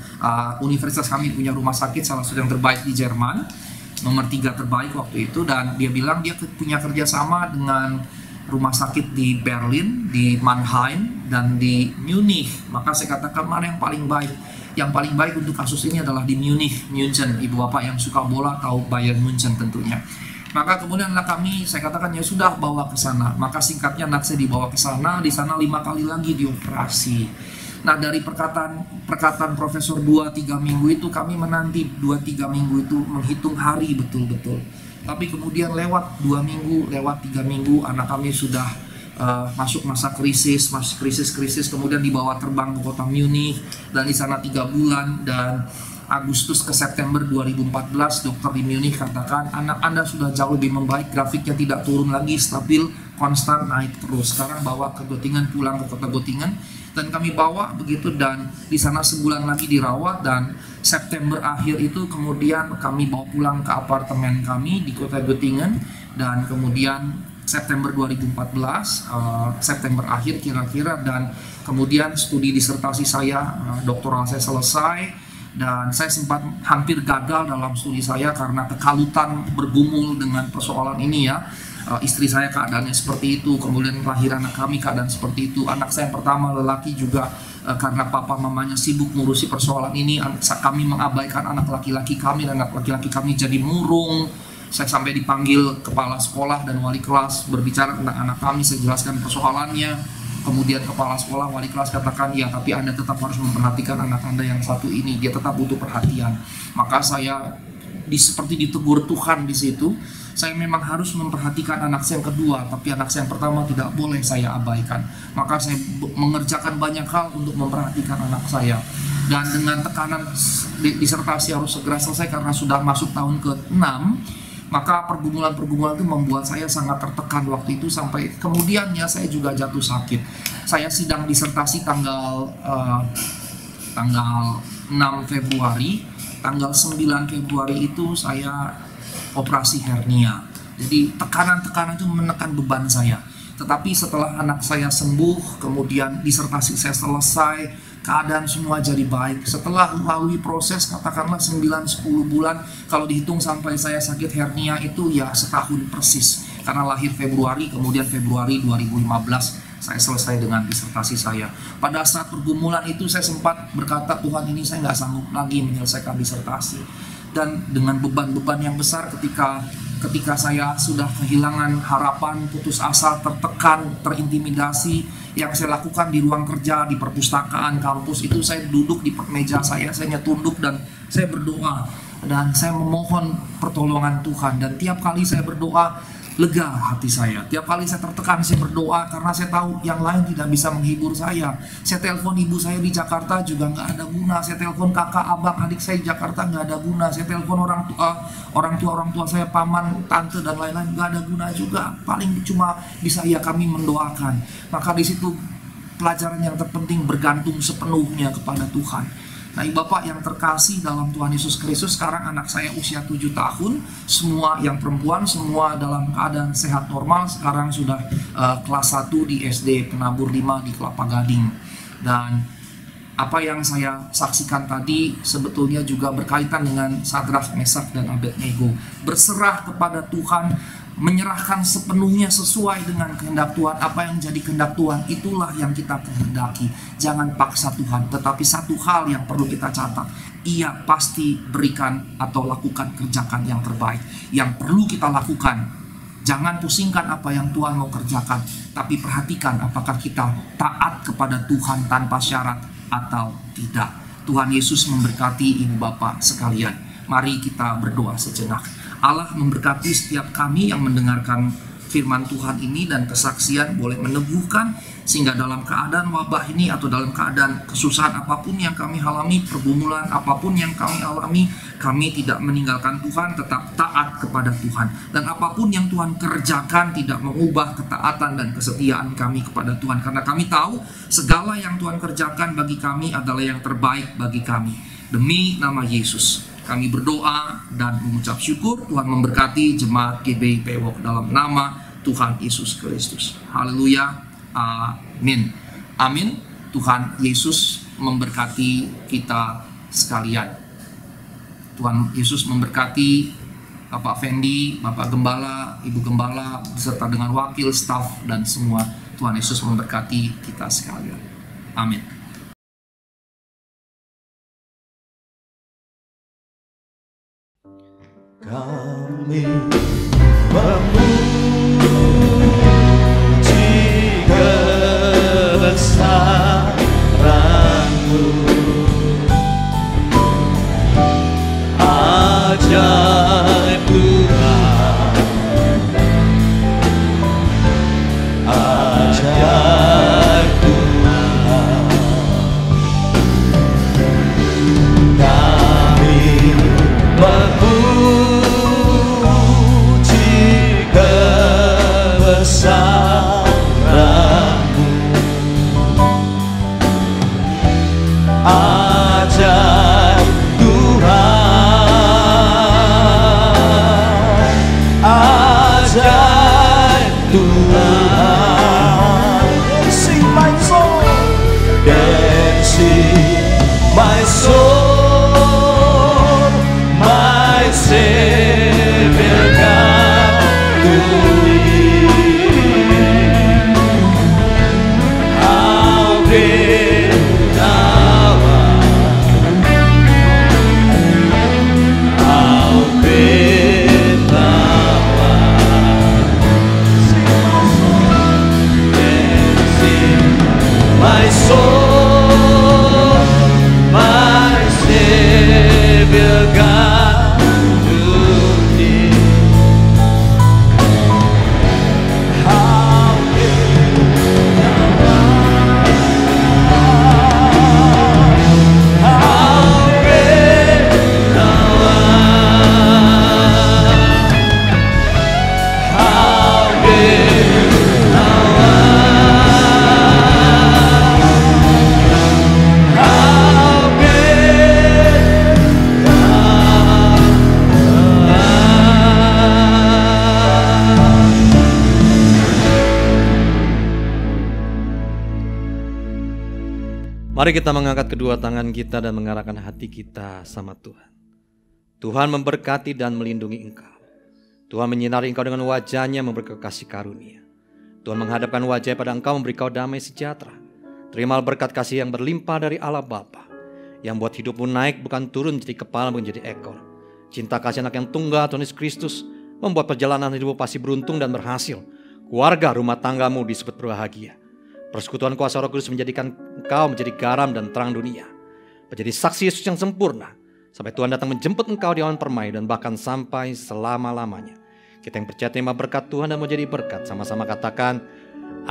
universitas kami punya rumah sakit salah satu yang terbaik di Jerman, nomor 3 terbaik waktu itu. Dan dia bilang dia punya kerjasama dengan rumah sakit di Berlin, di Mannheim, dan di Munich. Maka saya katakan mana yang paling baik? Yang paling baik untuk kasus ini adalah di München. Ibu bapak yang suka bola tahu Bayern München tentunya. Maka kemudian anak kami, saya katakan ya sudah, bawa ke sana. Maka singkatnya anak saya dibawa ke sana, di sana 5 kali lagi dioperasi. Nah, dari perkataan profesor 2-3 minggu itu, kami menanti 2-3 minggu itu, menghitung hari betul-betul. Tapi kemudian lewat 2 minggu, lewat 3 minggu, anak kami sudah masuk masa krisis, kemudian dibawa terbang ke kota Munich, dan di sana 3 bulan, dan Agustus ke September 2014, dokter di Munich katakan, anak Anda sudah jauh lebih membaik, grafiknya tidak turun lagi, stabil, konstan, naik terus. Sekarang bawa ke Göttingen, pulang ke kota Göttingen. dan kami bawa begitu, dan di sana sebulan lagi dirawat, dan September akhir itu kemudian kami bawa pulang ke apartemen kami di kota Göttingen, dan kemudian September 2014, September akhir kira-kira, dan kemudian studi disertasi saya, doktoral saya selesai, dan saya sempat hampir gagal dalam studi saya karena kekalutan bergumul dengan persoalan ini ya. Istri saya keadaannya seperti itu, kemudian lahir anak kami keadaan seperti itu. Anak saya yang pertama lelaki juga karena papa mamanya sibuk ngurusi persoalan ini, kami mengabaikan anak laki-laki kami, dan anak laki-laki kami jadi murung. Saya sampai dipanggil kepala sekolah dan wali kelas berbicara tentang anak kami, saya jelaskan persoalannya. Kemudian kepala sekolah, wali kelas katakan, ya tapi Anda tetap harus memperhatikan anak Anda yang satu ini, dia tetap butuh perhatian. Maka saya seperti ditegur Tuhan di situ. Saya memang harus memperhatikan anak saya yang kedua, tapi anak saya yang pertama tidak boleh saya abaikan. Maka saya mengerjakan banyak hal untuk memperhatikan anak saya. Dan dengan tekanan disertasi harus segera selesai karena sudah masuk tahun ke-6, maka pergumulan-pergumulan itu membuat saya sangat tertekan waktu itu, sampai kemudiannya saya juga jatuh sakit. Saya sidang disertasi tanggal 6 Februari, tanggal 9 Februari itu saya operasi hernia. Jadi tekanan-tekanan itu menekan beban saya. Tetapi setelah anak saya sembuh, kemudian disertasi saya selesai, keadaan semua jadi baik. Setelah melalui proses katakanlah 9-10 bulan, kalau dihitung sampai saya sakit hernia itu ya setahun persis. Karena lahir Februari, kemudian Februari 2015 saya selesai dengan disertasi saya. Pada saat pergumulan itu saya sempat berkata, Tuhan, ini saya nggak sanggup lagi menyelesaikan disertasi. Dan dengan beban-beban yang besar ketika saya sudah kehilangan harapan, putus asa, tertekan, terintimidasi, yang saya lakukan di ruang kerja, di perpustakaan, kampus itu saya duduk di meja saya tunduk dan saya berdoa. Dan saya memohon pertolongan Tuhan, dan tiap kali saya berdoa, lega hati saya. Tiap kali saya tertekan, saya berdoa karena saya tahu yang lain tidak bisa menghibur saya. Saya telepon ibu saya di Jakarta juga nggak ada guna. Saya telepon kakak, abang, adik saya di Jakarta nggak ada guna. Saya telepon orang tua saya, paman, tante dan lain-lain nggak ada guna juga. Paling cuma bisa ya kami mendoakan. Maka di situ pelajaran yang terpenting bergantung sepenuhnya kepada Tuhan. Nah, Bapak yang terkasih dalam Tuhan Yesus Kristus, sekarang anak saya usia 7 tahun, semua yang perempuan, semua dalam keadaan sehat normal, sekarang sudah kelas 1 di SD Penabur 5 di Kelapa Gading. Dan apa yang saya saksikan tadi sebetulnya juga berkaitan dengan Sadrak, Mesak, dan Abednego. Berserah kepada Tuhan, menyerahkan sepenuhnya sesuai dengan kehendak Tuhan. Apa yang jadi kehendak Tuhan, itulah yang kita kehendaki. Jangan paksa Tuhan. Tetapi satu hal yang perlu kita catat, Ia pasti berikan atau lakukan, kerjakan yang terbaik. Yang perlu kita lakukan, jangan pusingkan apa yang Tuhan mau kerjakan, tapi perhatikan apakah kita taat kepada Tuhan tanpa syarat atau tidak. Tuhan Yesus memberkati ibu bapak sekalian. Mari kita berdoa sejenak. Allah memberkati setiap kami yang mendengarkan firman Tuhan ini, dan kesaksian boleh meneguhkan, sehingga dalam keadaan wabah ini atau dalam keadaan kesusahan apapun yang kami alami, pergumulan apapun yang kami alami, kami tidak meninggalkan Tuhan, tetap taat kepada Tuhan. Dan apapun yang Tuhan kerjakan tidak mengubah ketaatan dan kesetiaan kami kepada Tuhan, karena kami tahu segala yang Tuhan kerjakan bagi kami adalah yang terbaik bagi kami. Demi nama Yesus kami berdoa dan mengucap syukur. Tuhan memberkati jemaat GBI Pewok dalam nama Tuhan Yesus Kristus. Haleluya. Amin. Amin. Tuhan Yesus memberkati kita sekalian. Tuhan Yesus memberkati Bapak Fendi, Bapak Gembala, Ibu Gembala, beserta dengan wakil, staf, dan semua. Tuhan Yesus memberkati kita sekalian. Amin. Kami memuji kebesaran-Mu, ajaib Tuhan, ajaib Tuhan. Kami memuji Mari kita mengangkat kedua tangan kita dan mengarahkan hati kita sama Tuhan. Tuhan memberkati dan melindungi engkau. Tuhan menyinari engkau dengan wajah-Nya, memberi kau kasih karunia. Tuhan menghadapkan wajah pada engkau, memberi kau damai sejahtera. Terimalah berkat kasih yang berlimpah dari Allah Bapa, yang buat hidupmu naik bukan turun jadi kepala menjadi ekor. Cinta kasih anak yang tunggal Tuhan Yesus Kristus membuat perjalanan hidupmu pasti beruntung dan berhasil. Keluarga rumah tanggamu disebut berbahagia. Persekutuan kuasa Roh Kudus menjadikan engkau menjadi garam dan terang dunia, menjadi saksi Yesus yang sempurna, sampai Tuhan datang menjemput engkau di awan permai dan bahkan sampai selama-lamanya. Kita yang percaya terima berkat Tuhan dan menjadi berkat, sama-sama katakan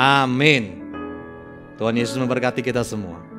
amin. Tuhan Yesus memberkati kita semua.